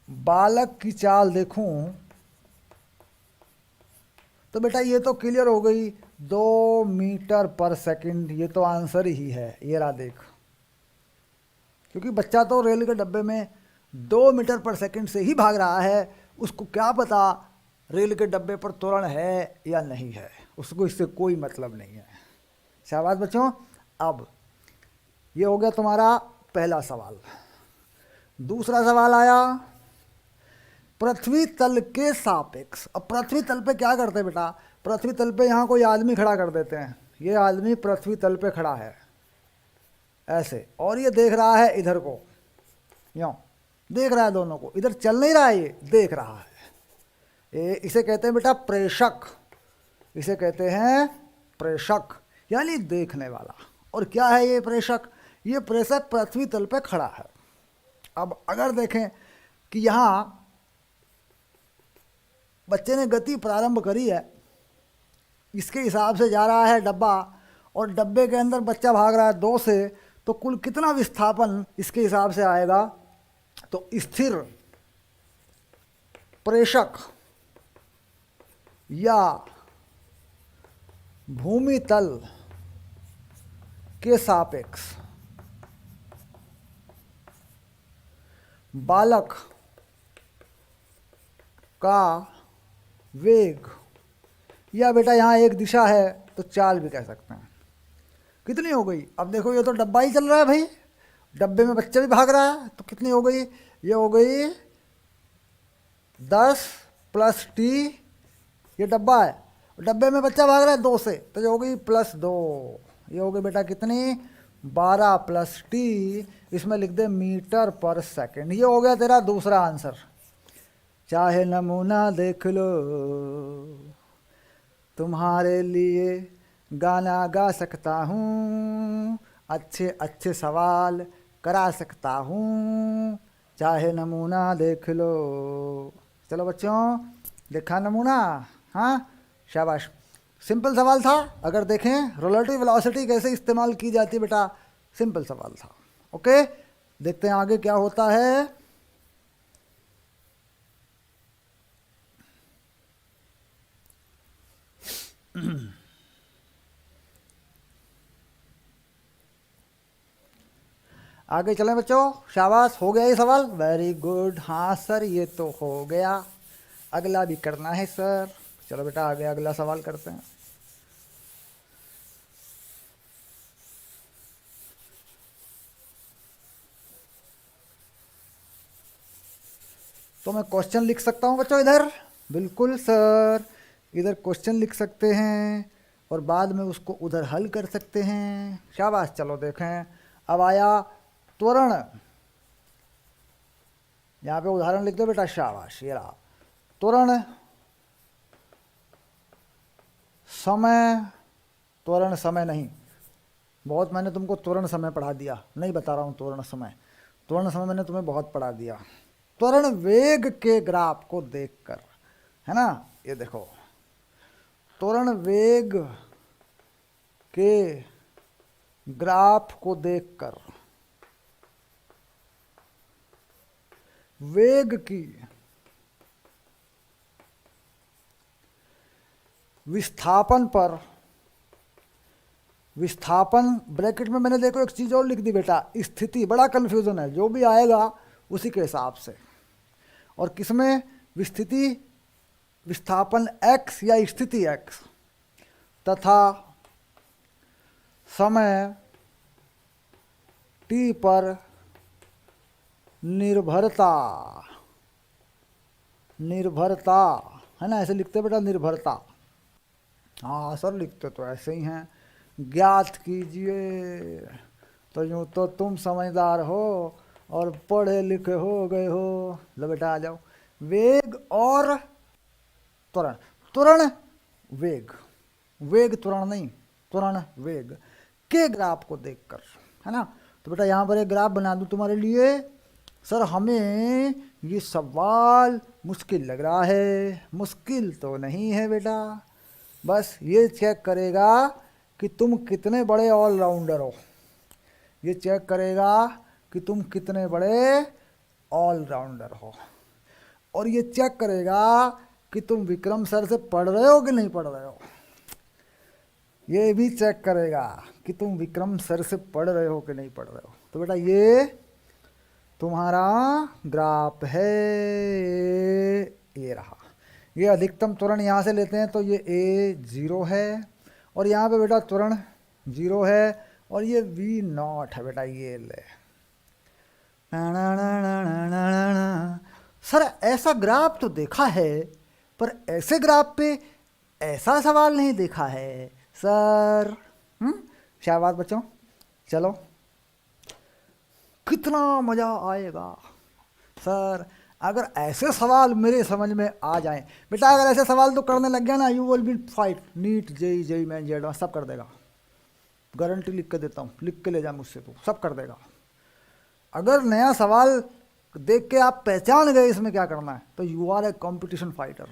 [SPEAKER 1] बालक की चाल देखूं, तो बेटा ये तो क्लियर हो गई, 2 मीटर पर सेकंड। ये तो आंसर ही है, ये रहा देख, क्योंकि बच्चा तो रेल के डब्बे में 2 मीटर पर सेकंड से ही भाग रहा है। उसको क्या पता रेल के डब्बे पर त्वरण है या नहीं है, उसको इससे कोई मतलब नहीं है। शाबाश बच्चों। अब ये हो गया तुम्हारा पहला सवाल। दूसरा सवाल आया पृथ्वी तल के सापेक्ष। अब पृथ्वी तल पे क्या करते हैं बेटा? पृथ्वी तल पे यहाँ कोई आदमी खड़ा कर देते हैं। ये आदमी पृथ्वी तल पे खड़ा है, ऐसे, और ये देख रहा है इधर को, यूँ देख रहा है दोनों को, इधर चल नहीं रहा है, ये देख रहा है। इसे कहते हैं बेटा प्रेषक, इसे कहते हैं प्रेषक, यानी देखने वाला। और क्या है ये प्रेषक? ये प्रेषक पृथ्वी तल पे खड़ा है। अब अगर देखें कि यहाँ बच्चे ने गति प्रारंभ करी है, इसके हिसाब से जा रहा है डब्बा, और डब्बे के अंदर बच्चा भाग रहा है 2 से, तो कुल कितना विस्थापन इसके हिसाब से आएगा? तो स्थिर प्रेषक या भूमि तल के सापेक्ष बालक का वेग, या बेटा यहाँ एक दिशा है तो चाल भी कह सकते हैं। कितनी हो गई? अब देखो ये तो डब्बा ही चल रहा है भाई, डब्बे में बच्चा भी भाग रहा है, तो कितनी हो गई? ये हो गई 10 + t, ये डब्बा है, डब्बे में बच्चा भाग रहा है 2 से, तो ये हो गई +2, ये हो गई बेटा कितनी? 12 + t, इसमें लिख दे मीटर पर सेकंड। ये हो गया तेरा दूसरा आंसर। चाहे नमूना देख लो, तुम्हारे लिए गाना गा सकता हूँ, अच्छे अच्छे सवाल करा सकता हूँ, चाहे नमूना देख लो। चलो बच्चों, देखा नमूना? हाँ, शाबाश। सिंपल सवाल था। अगर देखें रिलेटिव वेलोसिटी कैसे इस्तेमाल की जाती है बेटा, सिंपल सवाल था। ओके, देखते हैं आगे क्या होता है। आगे चलें बच्चों, शाबाश, हो गया ये सवाल, वेरी गुड। हाँ सर, ये तो हो गया, अगला भी करना है सर। चलो बेटा आगे अगला सवाल करते हैं। तो मैं क्वेश्चन लिख सकता हूँ बच्चों इधर? बिल्कुल सर, इधर क्वेश्चन लिख सकते हैं और बाद में उसको उधर हल कर सकते हैं। शाबाश। चलो देखें, अब आया त्वरण, यहाँ पे उदाहरण लिख दो बेटा। शाबाश, ये रहा त्वरण समय, त्वरण समय नहीं, बहुत मैंने तुमको त्वरण समय पढ़ा दिया, नहीं बता रहा हूँ त्वरण समय। त्वरण समय मैंने तुम्हें बहुत पढ़ा दिया। त्वरण वेग के ग्राफ को देखकर, है ना, ये देखो, त्वरण वेग के ग्राफ को देखकर वेग की विस्थापन पर, विस्थापन ब्रैकेट में मैंने देखो एक चीज़ और लिख दी बेटा, स्थिति। बड़ा कन्फ्यूज़न है, जो भी आएगा उसी के हिसाब से। और किसमें? विस्थिति, विस्थापन x या स्थिति x तथा समय t पर निर्भरता, निर्भरता है ना, ऐसे लिखते बेटा, निर्भरता। हाँ सर, लिखते तो ऐसे ही हैं। ज्ञात कीजिए। तो यूँ तो तुम समझदार हो और पढ़े लिखे हो गए हो। लो बेटा आ जाओ। वेग और त्वरण, त्वरण वेग, वेग त्वरण नहीं, त्वरण वेग के ग्राफ को देखकर, है ना। तो बेटा यहाँ पर एक ग्राफ बना दूँ तुम्हारे लिए। सर हमें ये सवाल मुश्किल लग रहा है। मुश्किल तो नहीं है बेटा, बस ये चेक करेगा कि तुम कितने बड़े ऑलराउंडर हो। ये चेक करेगा कि तुम कितने बड़े ऑलराउंडर हो, और ये चेक करेगा कि तुम विक्रम सर से पढ़ रहे हो कि नहीं पढ़ रहे हो। ये भी चेक करेगा कि तुम विक्रम सर से पढ़ रहे हो कि नहीं पढ़ रहे हो। तो बेटा ये तुम्हारा ग्राफ है, ये रहा। ये अधिकतम त्वरण यहाँ से लेते हैं तो ये a 0 है, और यहाँ पे बेटा त्वरण 0 है, और ये v0 है बेटा, ये ले। सर ऐसा ग्राफ तो देखा है, पर ऐसे ग्राफ पे ऐसा सवाल नहीं देखा है सर। शाबाश बच्चों। चलो कितना मज़ा आएगा। सर अगर ऐसे सवाल मेरे समझ में आ जाएं, बेटा अगर ऐसे सवाल तो करने लग गया ना, you will be fight NEET JEE JEE main जेड सब कर देगा, गारंटी लिख के देता हूँ, लिख के ले जा मुझसे, तो सब कर देगा। अगर नया सवाल देख के आप पहचान गए इसमें क्या करना है, तो you are a competition fighter.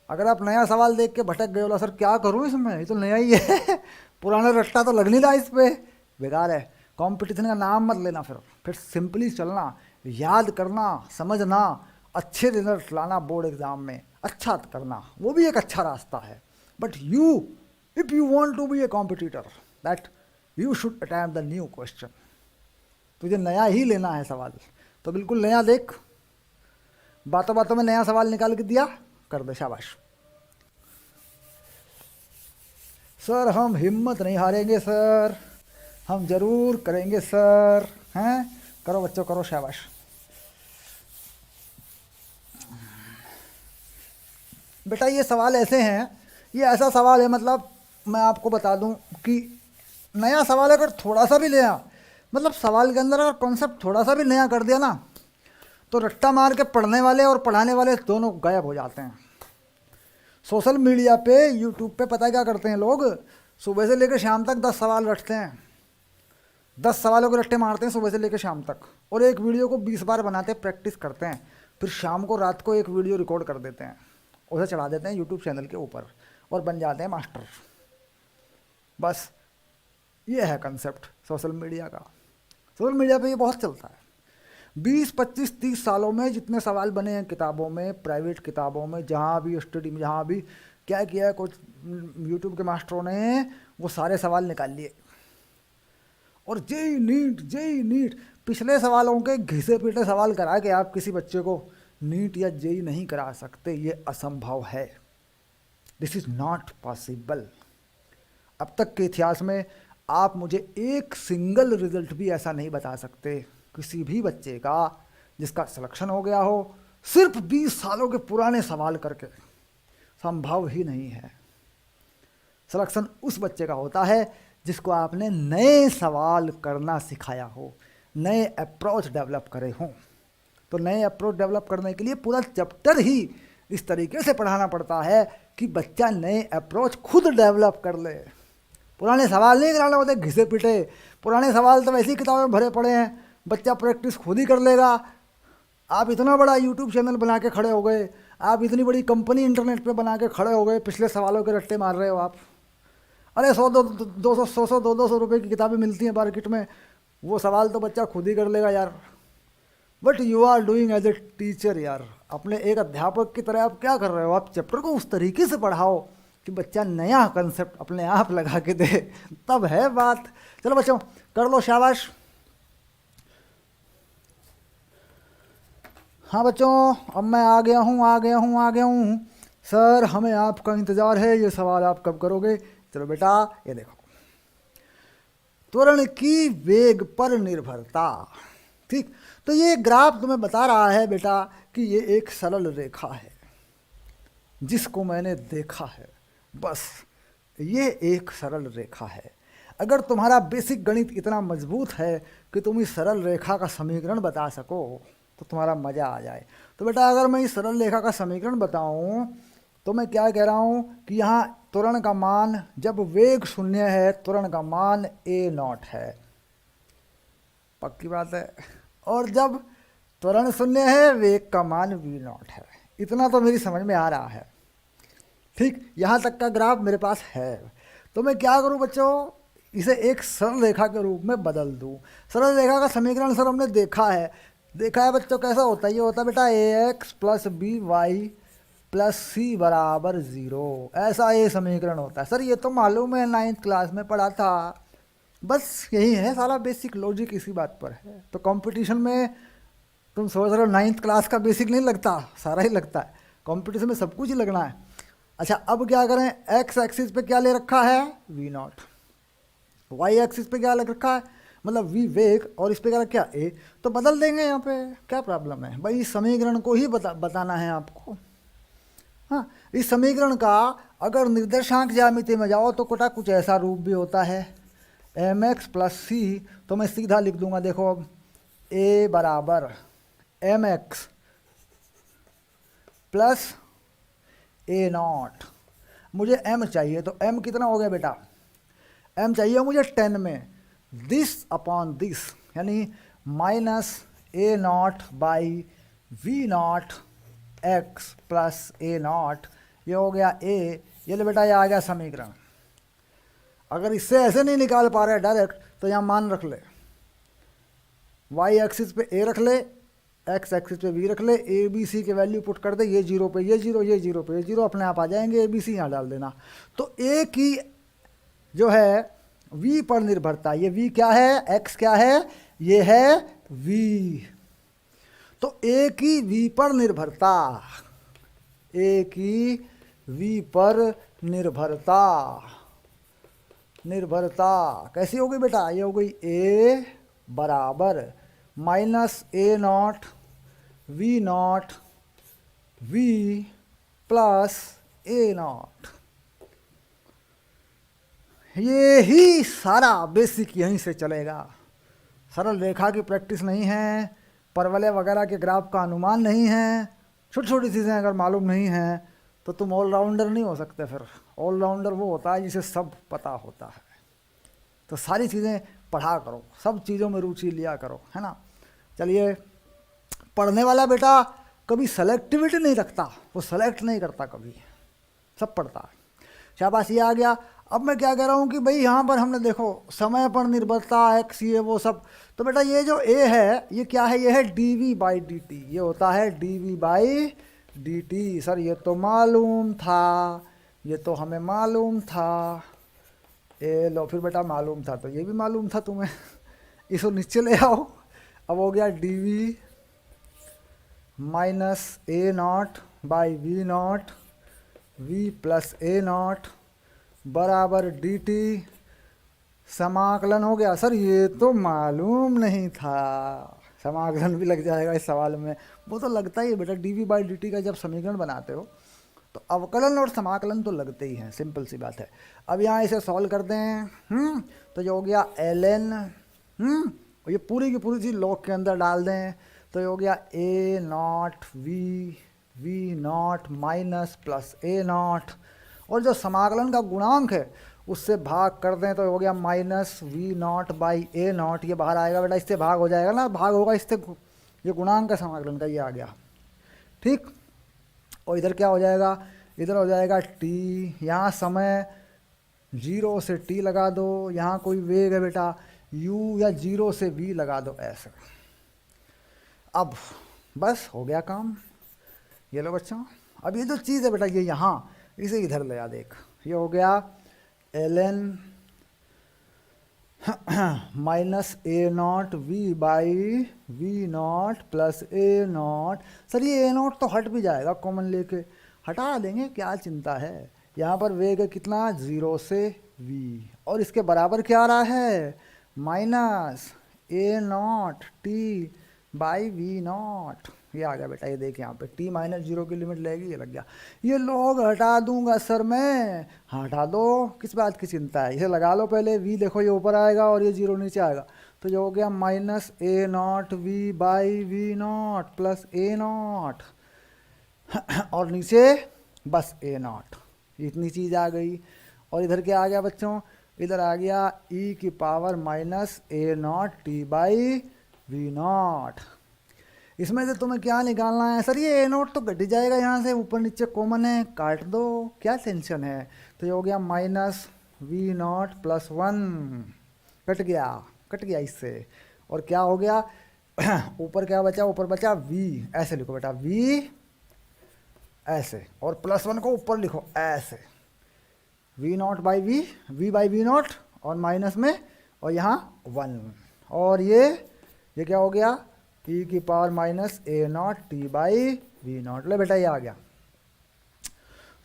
[SPEAKER 1] अगर आप नया सवाल देख के भटक गए, बोला सर क्या करूँ इसमें, ये तो नया ही है पुराना रट्टा तो लग नहीं रहा इस पर, बेकार है। कंपटीशन का नाम मत लेना, फिर सिंपली चलना, याद करना, समझना, अच्छे रिजल्ट लाना बोर्ड एग्जाम में, अच्छा करना, वो भी एक अच्छा रास्ता है। But you if you want to be a competitor, that you should attempt the new question. तुझे नया ही लेना है सवाल, तो बिल्कुल नया देख, बातों बातों में नया सवाल निकाल के दिया, कर दे, शाबाश। सर हम हिम्मत नहीं हारेंगे सर, हम जरूर करेंगे सर। हैं, करो बच्चों करो, शाबाश। बेटा ये सवाल ऐसे हैं, ये ऐसा सवाल है, मतलब मैं आपको बता दूं कि नया सवाल अगर थोड़ा सा भी नया, मतलब सवाल के अंदर अगर कॉन्सेप्ट थोड़ा सा भी नया कर दिया ना, तो रट्टा मार के पढ़ने वाले और पढ़ाने वाले दोनों गायब हो जाते हैं। सोशल मीडिया पे, यूट्यूब पे पता है क्या करते हैं लोग, सुबह से लेकर शाम तक 10 सवाल रटते हैं, 10 सवालों के रट्टे मारते हैं सुबह से लेकर शाम तक, और एक वीडियो को 20 बार बनाते हैं, प्रैक्टिस करते हैं, फिर शाम को रात को एक वीडियो रिकॉर्ड कर देते हैं, उसे चढ़ा देते हैं यूट्यूब चैनल के ऊपर और बन जाते हैं मास्टर। बस ये है कंसेप्ट सोशल मीडिया का। सोशल मीडिया पे ये बहुत चलता है। 20, 25, 30 सालों में जितने सवाल बने हैं किताबों में, प्राइवेट किताबों में, जहाँ भी स्टडी में, जहाँ भी क्या किया है, कुछ यूट्यूब के मास्टरों ने वो सारे सवाल निकाल लिए। और जेई नीट पिछले सवालों के घिसे पीटे सवाल करा के आप किसी बच्चे को नीट या जेई नहीं करा सकते, ये असंभव है। This is not possible. अब तक के इतिहास में आप मुझे एक सिंगल रिजल्ट भी ऐसा नहीं बता सकते किसी भी बच्चे का जिसका सिलेक्शन हो गया हो सिर्फ 20 सालों के पुराने सवाल करके। संभव ही नहीं है। सिलेक्शन उस बच्चे का होता है जिसको आपने नए सवाल करना सिखाया हो, नए अप्रोच डेवलप करे हों। तो नए अप्रोच डेवलप करने के लिए पूरा चैप्टर ही इस तरीके से पढ़ाना पड़ता है कि बच्चा नए अप्रोच खुद डेवलप कर ले। पुराने सवाल नहीं कराने होते घिसे पिटे, पुराने सवाल तो वैसी ही किताबों में भरे पड़े हैं, बच्चा प्रैक्टिस खुद ही कर लेगा। आप इतना बड़ा यूट्यूब चैनल बना के खड़े हो गए, आप इतनी बड़ी कंपनी इंटरनेट पे बना के खड़े हो गए, पिछले सवालों के रट्टे मार रहे हो आप। अरे 100-200 रुपये की किताबें मिलती हैं मार्केट में, वो सवाल तो बच्चा खुद ही कर लेगा यार। But you are doing as a teacher यार, अपने एक अध्यापक की तरह आप क्या कर रहे हो, आप चैप्टर को उस तरीके से पढ़ाओ कि बच्चा नया कंसेप्ट अपने आप लगा के दे, तब है बात। चलो बच्चों कर लो, शाबाश। हाँ बच्चों, अब मैं आ गया हूँ। सर हमें आपका इंतज़ार है, ये सवाल आप कब करोगे। चलो बेटा ये देखो, त्वरण की वेग पर निर्भरता। ठीक, तो ये ग्राफ तुम्हें बता रहा है बेटा कि ये एक सरल रेखा है जिसको मैंने देखा है, बस ये एक सरल रेखा है। अगर तुम्हारा बेसिक गणित इतना मजबूत है कि तुम इस सरल रेखा का समीकरण बता सको तो तुम्हारा मज़ा आ जाए। तो बेटा अगर मैं इस सरल रेखा का समीकरण बताऊं तो मैं क्या कह रहा हूं कि यहाँ त्वरण का मान, जब वेग 0 है त्वरण का मान a0 है, पक्की बात है, और जब त्वरण 0 है वेग का मान v0 है। इतना तो मेरी समझ में आ रहा है। ठीक, यहाँ तक का ग्राफ मेरे पास है। तो मैं क्या करूँ बच्चों, इसे एक सरल रेखा के रूप में बदल दूँ। सरल रेखा का समीकरण सर हमने देखा है बच्चों, कैसा होता है, ये होता है बेटा ax plus B Y plus C बराबर 0, ऐसा ये समीकरण होता है। सर ये तो मालूम है, 9th क्लास में पढ़ा था, बस यही है, सारा बेसिक लॉजिक इसी बात पर है। तो कंपटीशन में तुम सोच रहे हो 9th क्लास का बेसिक नहीं लगता, सारा ही लगता है। कंपटीशन में सब कुछ ही लगना है। अच्छा अब क्या करें, एक्स एक्सिस पे क्या ले रखा है v0, वाई एक्सिस पे क्या लग रखा है मतलब v वेग, और इस पे क्या रखा a, तो बदल देंगे यहाँ पे, क्या प्रॉब्लम है भाई। इस समीकरण को ही बताना है आपको। हाँ, इस समीकरण का अगर निर्देशांक ज्यामिति में जाओ तो कोटा कुछ ऐसा रूप भी होता है, mx प्लस सी, तो मैं सीधा लिख दूंगा, देखो अब ए बराबर M X plus A nought. मुझे m चाहिए, तो m कितना हो गया बेटा, m चाहिए मुझे 10 में, दिस अपॉन दिस यानी minus A nought by V nought X plus A nought, ये हो गया a। ये ले बेटा, ये आ गया समीकरण। अगर इससे ऐसे नहीं निकाल पा रहे डायरेक्ट, तो यहाँ मान रख ले, y एक्सिस पे a रख ले, x एक्सिस पे b रख ले, ए बी सी के वैल्यू पुट कर दे, ये जीरो पे ये जीरो, ये जीरो पे ये जीरो, अपने आप आ जाएंगे, ए बी सी यहाँ डाल देना। तो a की जो है v पर निर्भरता, ये v क्या है, x क्या है, ये है v। तो a की v पर निर्भरता, a की v पर निर्भरता कैसी हो गई बेटा, ये हो गई a बराबर minus A not V nought V plus A nought. ये ही सारा बेसिक यहीं से चलेगा। सरल रेखा की प्रैक्टिस नहीं है, परवलय वगैरह के ग्राफ का अनुमान नहीं है, छोटी छोटी चीज़ें अगर मालूम नहीं हैं तो तुम ऑलराउंडर नहीं हो सकते। फिर ऑलराउंडर वो होता है जिसे सब पता होता है। तो सारी चीज़ें पढ़ा करो, सब चीज़ों में रुचि लिया करो, है ना। चलिए, पढ़ने वाला बेटा कभी सेलेक्टिविटी नहीं रखता, वो सेलेक्ट नहीं करता कभी, सब पढ़ता है। शाबाश, ये आ गया। अब मैं क्या कह रहा हूँ कि भाई यहाँ पर हमने देखो समय पर निर्भरता एक्स ये वो सब, तो बेटा ये जो ए है ये क्या है, ये है D V by D T, ये होता है D V by D T. Sir ये तो मालूम था, ये तो हमें मालूम था। ए लो फिर बेटा, मालूम था तो ये भी मालूम था तुम्हें। इसको नीचे ले आओ। अब हो गया D V minus A nought by V nought V plus A nought बराबर डी टी, समाकलन हो गया। सर ये तो मालूम नहीं था, समाकलन भी लग जाएगा इस सवाल में। वो तो लगता ही है बेटा, D V by D T का जब समीकरण बनाते हो तो अवकलन और समाकलन तो लगते ही हैं, सिंपल सी बात है। अब यहाँ इसे सॉल्व करते हैं, तो ये हो गया एल एन, और ये पूरी की पूरी चीज़ लॉग के अंदर डाल दें, तो ये हो गया A not V naught minus plus A not, और जो समाकलन का गुणांक है उससे भाग कर दें तो हो गया minus V nought by A nought. ये बाहर आएगा बेटा, इससे भाग हो जाएगा ना, भाग होगा इससे, ये गुणांक का समाकलन का ये आ गया, ठीक। और इधर क्या हो जाएगा, इधर हो जाएगा टी, यहाँ समय 0 से t लगा दो, यहाँ कोई वेग है बेटा u, या 0 से v लगा दो ऐसे। अब बस हो गया काम। ये लो बच्चों, अब ये जो चीज़ है बेटा ये यहाँ, इसे इधर ले आ, देख ये हो गया L N minus A not V by V nought plus A nought. Sir ये ए नॉट तो हट भी जाएगा, कॉमन लेके हटा देंगे, क्या चिंता है। यहाँ पर वेग है कितना, 0 से v, और इसके बराबर क्या आ रहा है, minus A nought T by V nought. ये आ गया बेटा, ये देख यहाँ पे t माइनस 0 की लिमिट लेगी, ये लग गया। ये लॉग हटा दूंगा सर मैं, हाँ हटा दो, किस बात की चिंता है, इसे लगा लो पहले। v देखो ये ऊपर आएगा और ये 0 नीचे आएगा, तो ये हो गया minus A not V by V nought plus A not, और नीचे बस ए नॉट, इतनी चीज़ आ गई। और इधर क्या आ गया बच्चों, इधर आ गया e की power minus A nought T by V nought. इसमें से तुम्हें क्या निकालना है, सर ये ए नॉट तो घट ही जाएगा, यहाँ से ऊपर नीचे कॉमन है, काट दो, क्या टेंशन है। तो ये हो गया minus V nought plus 1, cut गया इससे, और क्या हो गया ऊपर क्या बचा, ऊपर बचा v, ऐसे लिखो बेटा v ऐसे, और प्लस 1 को ऊपर लिखो ऐसे, V nought by V by V nought, और माइनस में, और यहाँ 1, और ये क्या हो गया, e की power minus A nought T by V nought. ले बेटा ये आ गया।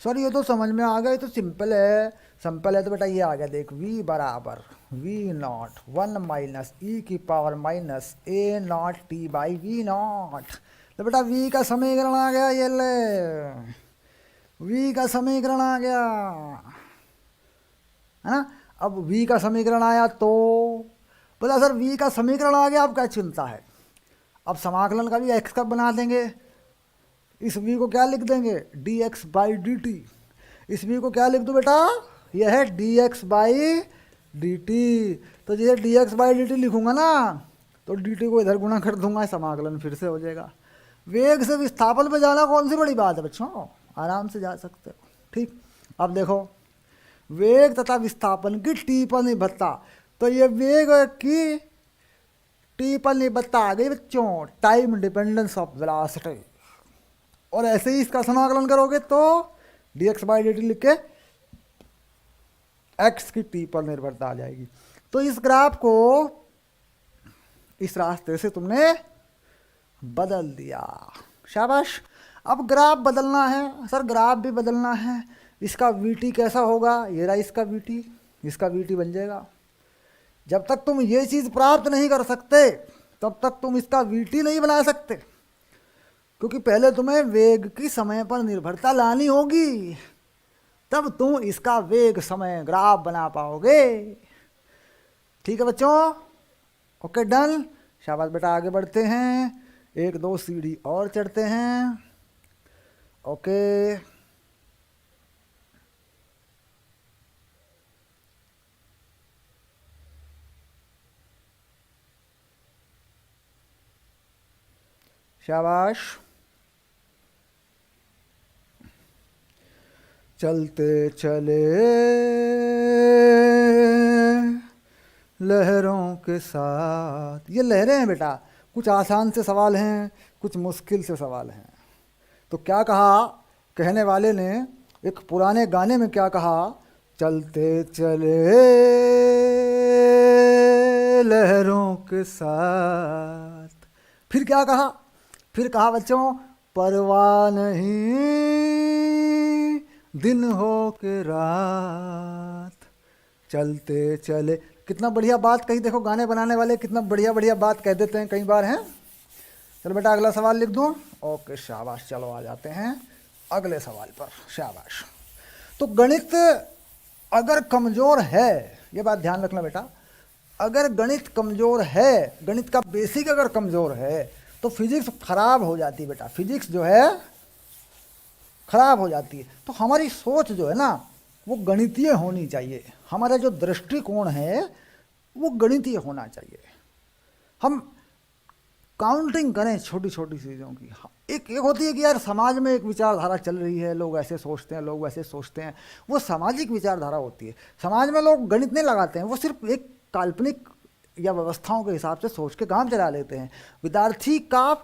[SPEAKER 1] सर ये तो समझ में आ गया, ये तो सिंपल है तो बेटा ये आ गया, देख v बराबर वी नॉट 1 माइनस ई की power minus A nought T by V nought. तो बेटा v का समीकरण आ गया, ये ले v का समीकरण आ गया, है ना। अब v का समीकरण आया तो बोला सर v का समीकरण आ गया, अब क्या चिंता है। अब समाकलन का भी एक्स का बना देंगे, इस v को क्या लिख देंगे dx बाई डी टी, इस v को क्या लिख दो बेटा, यह है dx बाई डी टी। तो जैसे dx बाई डी टी लिखूंगा ना तो dt को इधर गुणा कर दूंगा, समाकलन फिर से हो जाएगा। वेग से विस्थापन पे जाना कौन सी बड़ी बात है बच्चों, आराम से जा सकते हो। ठीक, अब देखो वेग तथा विस्थापन की टी पर निर्भरता, तो ये वेग की टी पर निर्भरता आ गई बच्चों, टाइम डिपेंडेंस ऑफ वेलोसिटी। और ऐसे ही इसका समाकलन करोगे तो dx बाई डी टी लिख के x की टी पर निर्भरता आ जाएगी। तो इस ग्राफ को इस रास्ते से तुमने बदल दिया, शाबाश। अब ग्राफ बदलना है सर, ग्राफ भी बदलना है। इसका vt कैसा होगा, ये रहा इसका vt, इसका vt बन जाएगा। जब तक तुम ये चीज़ प्राप्त नहीं कर सकते तब तक तुम इसका vt नहीं बना सकते, क्योंकि पहले तुम्हें वेग की समय पर निर्भरता लानी होगी, तब तुम इसका वेग समय ग्राफ बना पाओगे। ठीक है बच्चों, ओके डन, शाबाश बेटा। आगे बढ़ते हैं, एक दो सीढ़ी और चढ़ते हैं। ओके, शाबाश। चलते चले लहरों के साथ, ये लहरें हैं बेटा, कुछ आसान से सवाल हैं, कुछ मुश्किल से सवाल हैं। तो क्या कहा कहने वाले ने, एक पुराने गाने में क्या कहा, चलते चले लहरों के साथ। फिर क्या कहा, फिर कहा बच्चों, परवाह नहीं दिन हो के रात, चलते चले। कितना बढ़िया बात कही, देखो गाने बनाने वाले कितना बढ़िया बढ़िया बात कह देते हैं कई बार, हैं। चलो बेटा अगला सवाल लिख दूं, ओके शाबाश। चलो आ जाते हैं अगले सवाल पर, शाबाश। तो गणित अगर कमज़ोर है, ये बात ध्यान रखना बेटा, अगर गणित कमज़ोर है, गणित का बेसिक अगर कमज़ोर है तो फिजिक्स खराब हो जाती है बेटा, फिजिक्स जो है खराब हो जाती है। तो हमारी सोच जो है ना वो गणितीय होनी चाहिए, हमारा जो दृष्टिकोण है वो गणितीय होना चाहिए। हम काउंटिंग करें छोटी छोटी चीज़ों की। एक होती है कि यार समाज में एक विचारधारा चल रही है, लोग ऐसे सोचते हैं, लोग वैसे सोचते हैं, वो सामाजिक विचारधारा होती है। समाज में लोग गणित नहीं लगाते हैं, वो सिर्फ एक काल्पनिक या व्यवस्थाओं के हिसाब से सोच के काम चला लेते हैं। विद्यार्थी का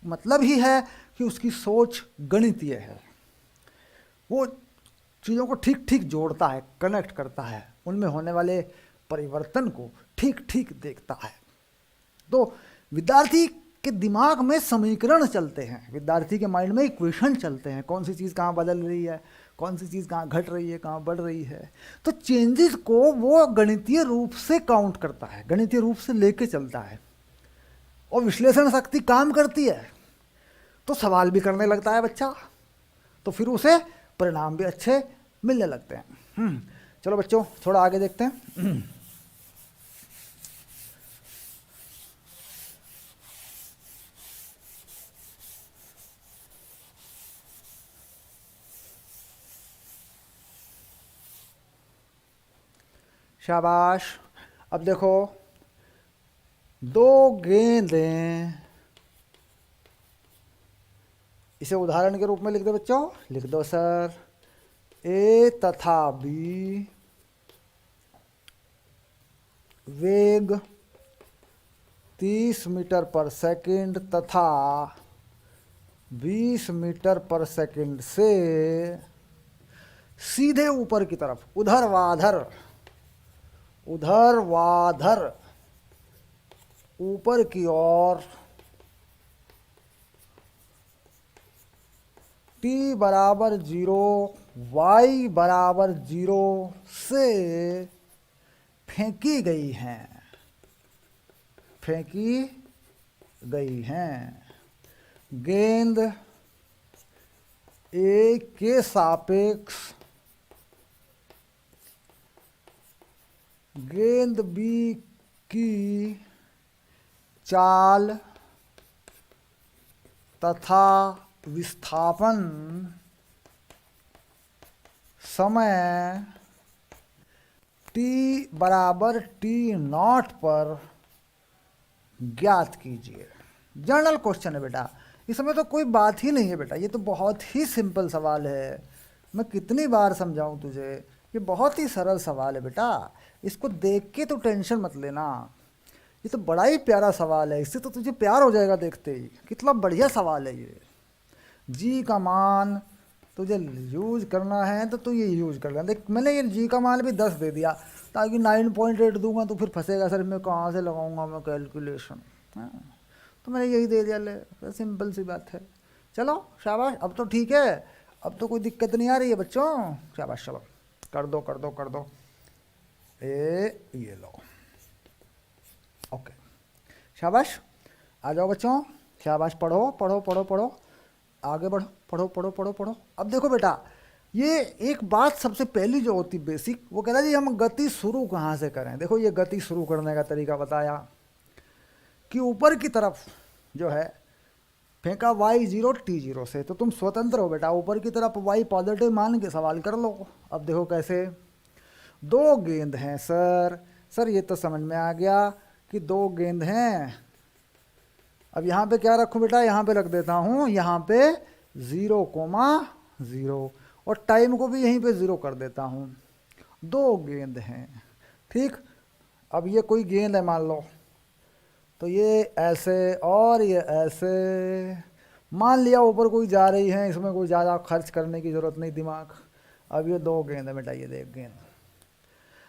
[SPEAKER 1] मतलब ही है कि उसकी सोच गणितीय है, वो चीज़ों को ठीक ठीक जोड़ता है, कनेक्ट करता है, उनमें होने वाले परिवर्तन को ठीक ठीक देखता है। तो विद्यार्थी के दिमाग में समीकरण चलते हैं, विद्यार्थी के माइंड में इक्वेशन चलते हैं, कौन सी चीज़ कहाँ बदल रही है, कौन सी चीज़ कहाँ घट रही है, कहाँ बढ़ रही है। तो चेंजेस को वो गणितीय रूप से काउंट करता है, गणितीय रूप से लेके चलता है, और विश्लेषण शक्ति काम करती है, तो सवाल भी करने लगता है बच्चा, तो फिर उसे परिणाम भी अच्छे मिलने लगते हैं। चलो बच्चों थोड़ा आगे देखते हैं। शाबाश। अब देखो, दो गेंदें, इसे उदाहरण के रूप में लिख दो बच्चों, लिख दो सर। ए तथा बी वेग 30 मीटर पर सेकंड तथा 20 मीटर पर सेकंड से सीधे ऊपर की तरफ ऊर्ध्वाधर ऊपर की ओर t बराबर 0 y बराबर 0 से फेंकी गई हैं। गेंद ए के सापेक्ष गेंद बी की चाल तथा विस्थापन समय t बराबर t0 पर ज्ञात कीजिए। जनरल क्वेश्चन है बेटा, इसमें तो कोई बात ही नहीं है बेटा, ये तो बहुत ही सिंपल सवाल है। मैं कितनी बार समझाऊं तुझे, ये बहुत ही सरल सवाल है बेटा, इसको देख के तो टेंशन मत लेना। ये तो बड़ा ही प्यारा सवाल है, इससे तो तुझे प्यार हो जाएगा देखते ही। कितना बढ़िया सवाल है ये। जी का मान तुझे यूज करना है तो तू ये यूज कर लेना। देख मैंने ये जी का मान भी 10 दे दिया, ताकि 9.8 दूंगा तो फिर फंसेगा सर मैं कहाँ से लगाऊंगा मैं कैलकुलेशन। हाँ, तो मैंने यही दे दिया, ले सिंपल सी बात है। चलो शाबाश, अब तो ठीक है, अब तो कोई दिक्कत नहीं आ रही है बच्चों। शाबाश, चलो कर दो कर दो कर दो। ये लो, ओके शाबाश। आ जाओ बच्चों, शाबाश, पढ़ो पढ़ो पढ़ो पढ़ो, आगे बढ़ो, पढ़ो पढ़ो पढ़ो पढ़ो। अब देखो बेटा, ये एक बात सबसे पहली जो होती बेसिक, वो कहता है जी हम गति शुरू कहाँ से करें। देखो ये गति शुरू करने का तरीका बताया कि ऊपर की तरफ जो है फेंका y0 t0 से, तो तुम स्वतंत्र हो बेटा, ऊपर की तरफ y पॉजिटिव मान के सवाल कर लो। अब देखो कैसे, दो गेंद हैं सर ये तो समझ में आ गया कि दो गेंद हैं। अब यहाँ पे क्या रखूँ बेटा, यहाँ पे रख देता हूँ, यहाँ पे 0,0 और टाइम को भी यहीं पे 0 कर देता हूँ। दो गेंद हैं, ठीक। अब ये कोई गेंद है मान लो, तो ये ऐसे और ये ऐसे, मान लिया ऊपर कोई जा रही है, इसमें कोई ज़्यादा खर्च करने की ज़रूरत नहीं दिमाग। अब ये दो गेंद है बेटा, ये देख गेंद।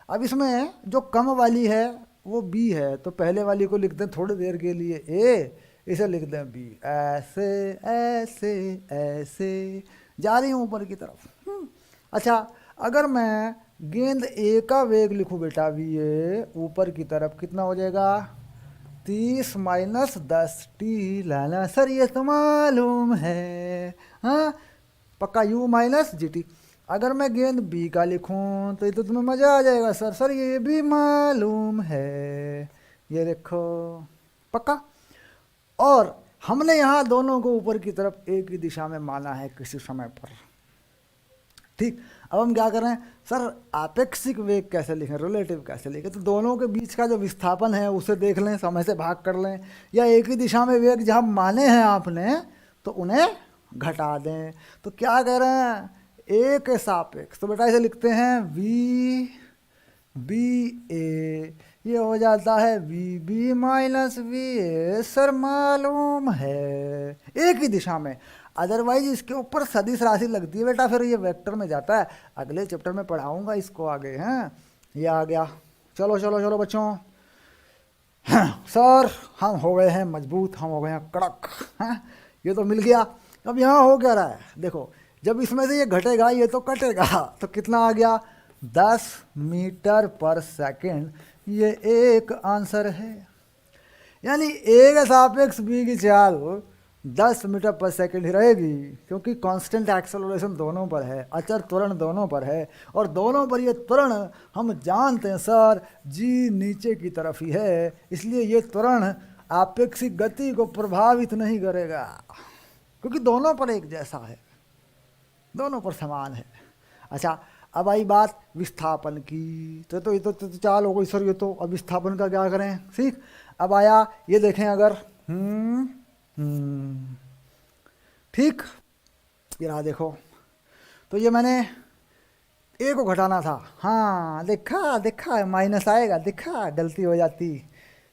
[SPEAKER 1] अब इसमें जो कम वाली है वो बी है, तो पहले वाली को लिख दें थोड़ी देर के लिए ए, इसे लिख दें बी। ऐसे ऐसे ऐसे जा रही हूँ ऊपर की तरफ। अच्छा, अगर मैं गेंद ए का वेग लिखूँ बेटा वी ए, ऊपर की तरफ कितना हो जाएगा, 30 माइनस 10 टी लाना। सर ये तो मालूम है, हाँ पक्का, यू माइनस जी टी। अगर मैं गेंद बी का लिखूं तो ये तो तुम्हें मज़ा आ जाएगा, सर ये भी मालूम है, ये देखो पक्का। और हमने यहाँ दोनों को ऊपर की तरफ एक ही दिशा में माना है किसी समय पर, ठीक। अब हम क्या करें सर, आपेक्षिक वेग कैसे लिखें, रिलेटिव कैसे लिखें। तो दोनों के बीच का जो विस्थापन है उसे देख लें, समय से भाग कर लें, या एक ही दिशा में वेग जहाँ माने हैं आपने तो उन्हें घटा दें। तो क्या कह रहे हैं, ए के सापेक्ष, तो बेटा इसे लिखते हैं वी बी ए, ये हो जाता है V B minus V A. Sir मालूम है, एक ही दिशा में, अदरवाइज इसके ऊपर सदिश राशि लगती है बेटा, फिर ये वेक्टर में जाता है। अगले चैप्टर में पढ़ाऊंगा इसको आगे, हैं ये आ गया। चलो चलो चलो बच्चों, सर हम हो गए हैं मजबूत, हम हो गए हैं कड़क, हैं ये तो मिल गया। अब यहाँ हो क्या रहा है, देखो जब इसमें से ये घटेगा ये तो कटेगा, तो कितना आ गया, 10 मीटर पर सेकंड। ये एक आंसर है, यानी ए के सापेक्ष बी की चाल 10 मीटर पर सेकंड ही रहेगी, क्योंकि कांस्टेंट एक्सेलरेशन दोनों पर है, अचर त्वरण दोनों पर है, और दोनों पर ये त्वरण हम जानते हैं सर जी नीचे की तरफ ही है, इसलिए ये त्वरण आपेक्षिक गति को प्रभावित नहीं करेगा, क्योंकि दोनों पर एक जैसा है, दोनों पर समान है। अच्छा, अब आई बात विस्थापन की, तो ये तो चाल हो गई सर, ये तो अब विस्थापन का क्या करें, ठीक। अब आया ये देखें, अगर ठीक, ये रहा देखो, तो ये मैंने ए को घटाना था, हाँ देखा देखा माइनस आएगा, देखा गलती हो जाती,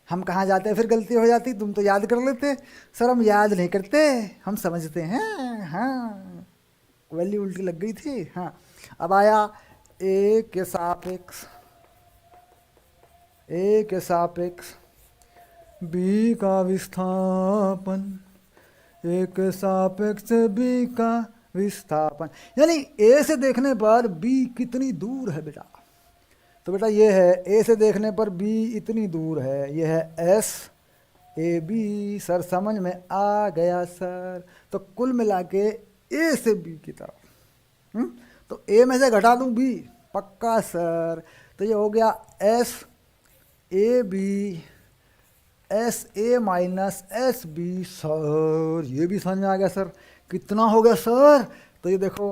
[SPEAKER 1] हम कहाँ जाते फिर गलती हो जाती, तुम तो याद कर लेते, सर हम याद नहीं करते, हम समझते हैं, हाँ वैल्यू उल्टी लग गई थी, हाँ। अब आया ए के सापेक्ष बी का विस्थापन, ए के सापेक्ष बी का विस्थापन, यानी ए से देखने पर बी कितनी दूर है बेटा। तो बेटा ये है, ए से देखने पर बी इतनी दूर है, ये है एस ए बी। सर समझ में आ गया सर। तो कुल मिला के ए से बी की तरफ, तो ए में से घटा दूं बी, पक्का सर। तो ये हो गया S A B S A minus S B. Sir ये भी समझ में आ गया सर। कितना हो गया सर? तो ये देखो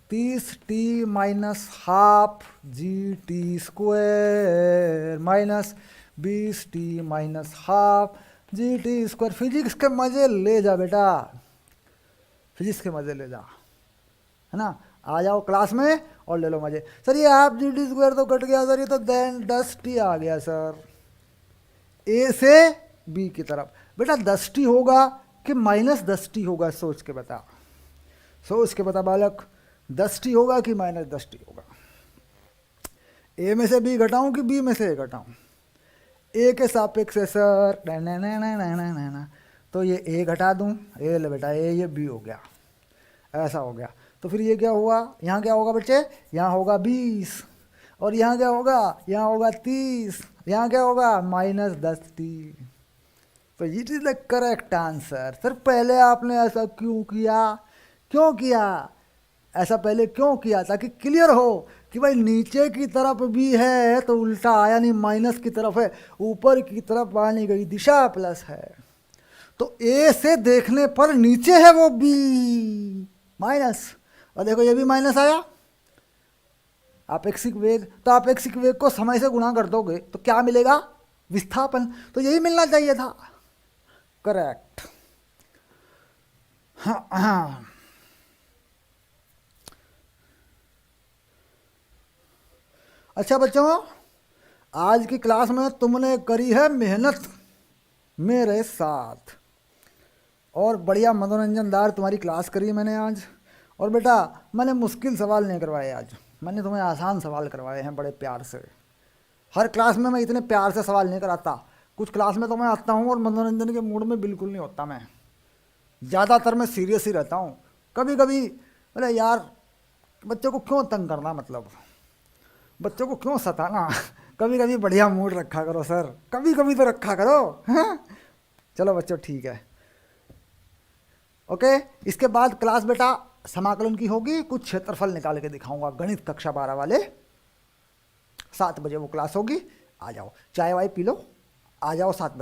[SPEAKER 1] 30t minus half G T square minus 20t minus half G T square. Physics के मजे ले जा बेटा, फिजिक्स के मजे ले जा, है ना। आ जाओ क्लास में और ले लो मजे। सर ये हाफ जी टी स्क्वायर तो कट गया सर, ये तो देन 10t आ गया सर ए से बी की तरफ। बेटा 10t होगा कि माइनस 10t होगा, सोच के बता, सोच के बता बालक। 10t होगा कि माइनस 10t होगा? ए में से बी घटाऊं कि बी में से ए घटाऊं? ए के सापेक्ष है सर, ना तो ये ए घटा दूं, ए ले बेटा ए, ये बी हो गया, ऐसा हो गया। तो फिर ये क्या हुआ, यहाँ क्या होगा बच्चे, यहाँ होगा 20, और यहाँ क्या होगा, यहाँ होगा 30, यहाँ क्या होगा माइनस 10t। तो it is the correct answer. Sir पहले आपने ऐसा क्यों किया, क्यों किया ऐसा, पहले क्यों किया? ताकि क्लियर हो कि भाई नीचे की तरफ भी है तो उल्टा आया नहीं, माइनस की तरफ है, ऊपर की तरफ आने गई दिशा प्लस है। तो ए से देखने पर नीचे है वो बी माइनस, और देखो ये भी माइनस आया। आपेक्षिक वेग, तो आपेक्षिक वेग को समय से गुणा कर दोगे तो क्या मिलेगा, विस्थापन। तो यही मिलना चाहिए था, करेक्ट। हाँ हाँ, अच्छा बच्चों, आज की क्लास में तुमने करी है मेहनत मेरे साथ, और बढ़िया मनोरंजनदार तुम्हारी क्लास करी मैंने आज। और बेटा मैंने मुश्किल सवाल नहीं करवाए आज, मैंने तुम्हें आसान सवाल करवाए हैं बड़े प्यार से। हर क्लास में मैं इतने प्यार से सवाल नहीं कराता, कुछ क्लास में तो मैं आता हूँ और मनोरंजन के मूड में बिल्कुल नहीं होता मैं, ज़्यादातर मैं सीरियस ही रहता हूँ। कभी कभी अरे यार बच्चों को क्यों तंग करना, मतलब बच्चों को क्यों सताना, कभी कभी बढ़िया मूड रखा करो सर, कभी कभी तो रखा करो, हाँ? चलो बच्चों ठीक है, ओके। इसके बाद क्लास बेटा समाकलन की होगी, कुछ क्षेत्रफल निकाल के दिखाऊंगा, गणित कक्षा 12 वाले, 7 बजे वो क्लास होगी। आ जाओ, चाय वाय पी लो, आ जाओ 7 बजे।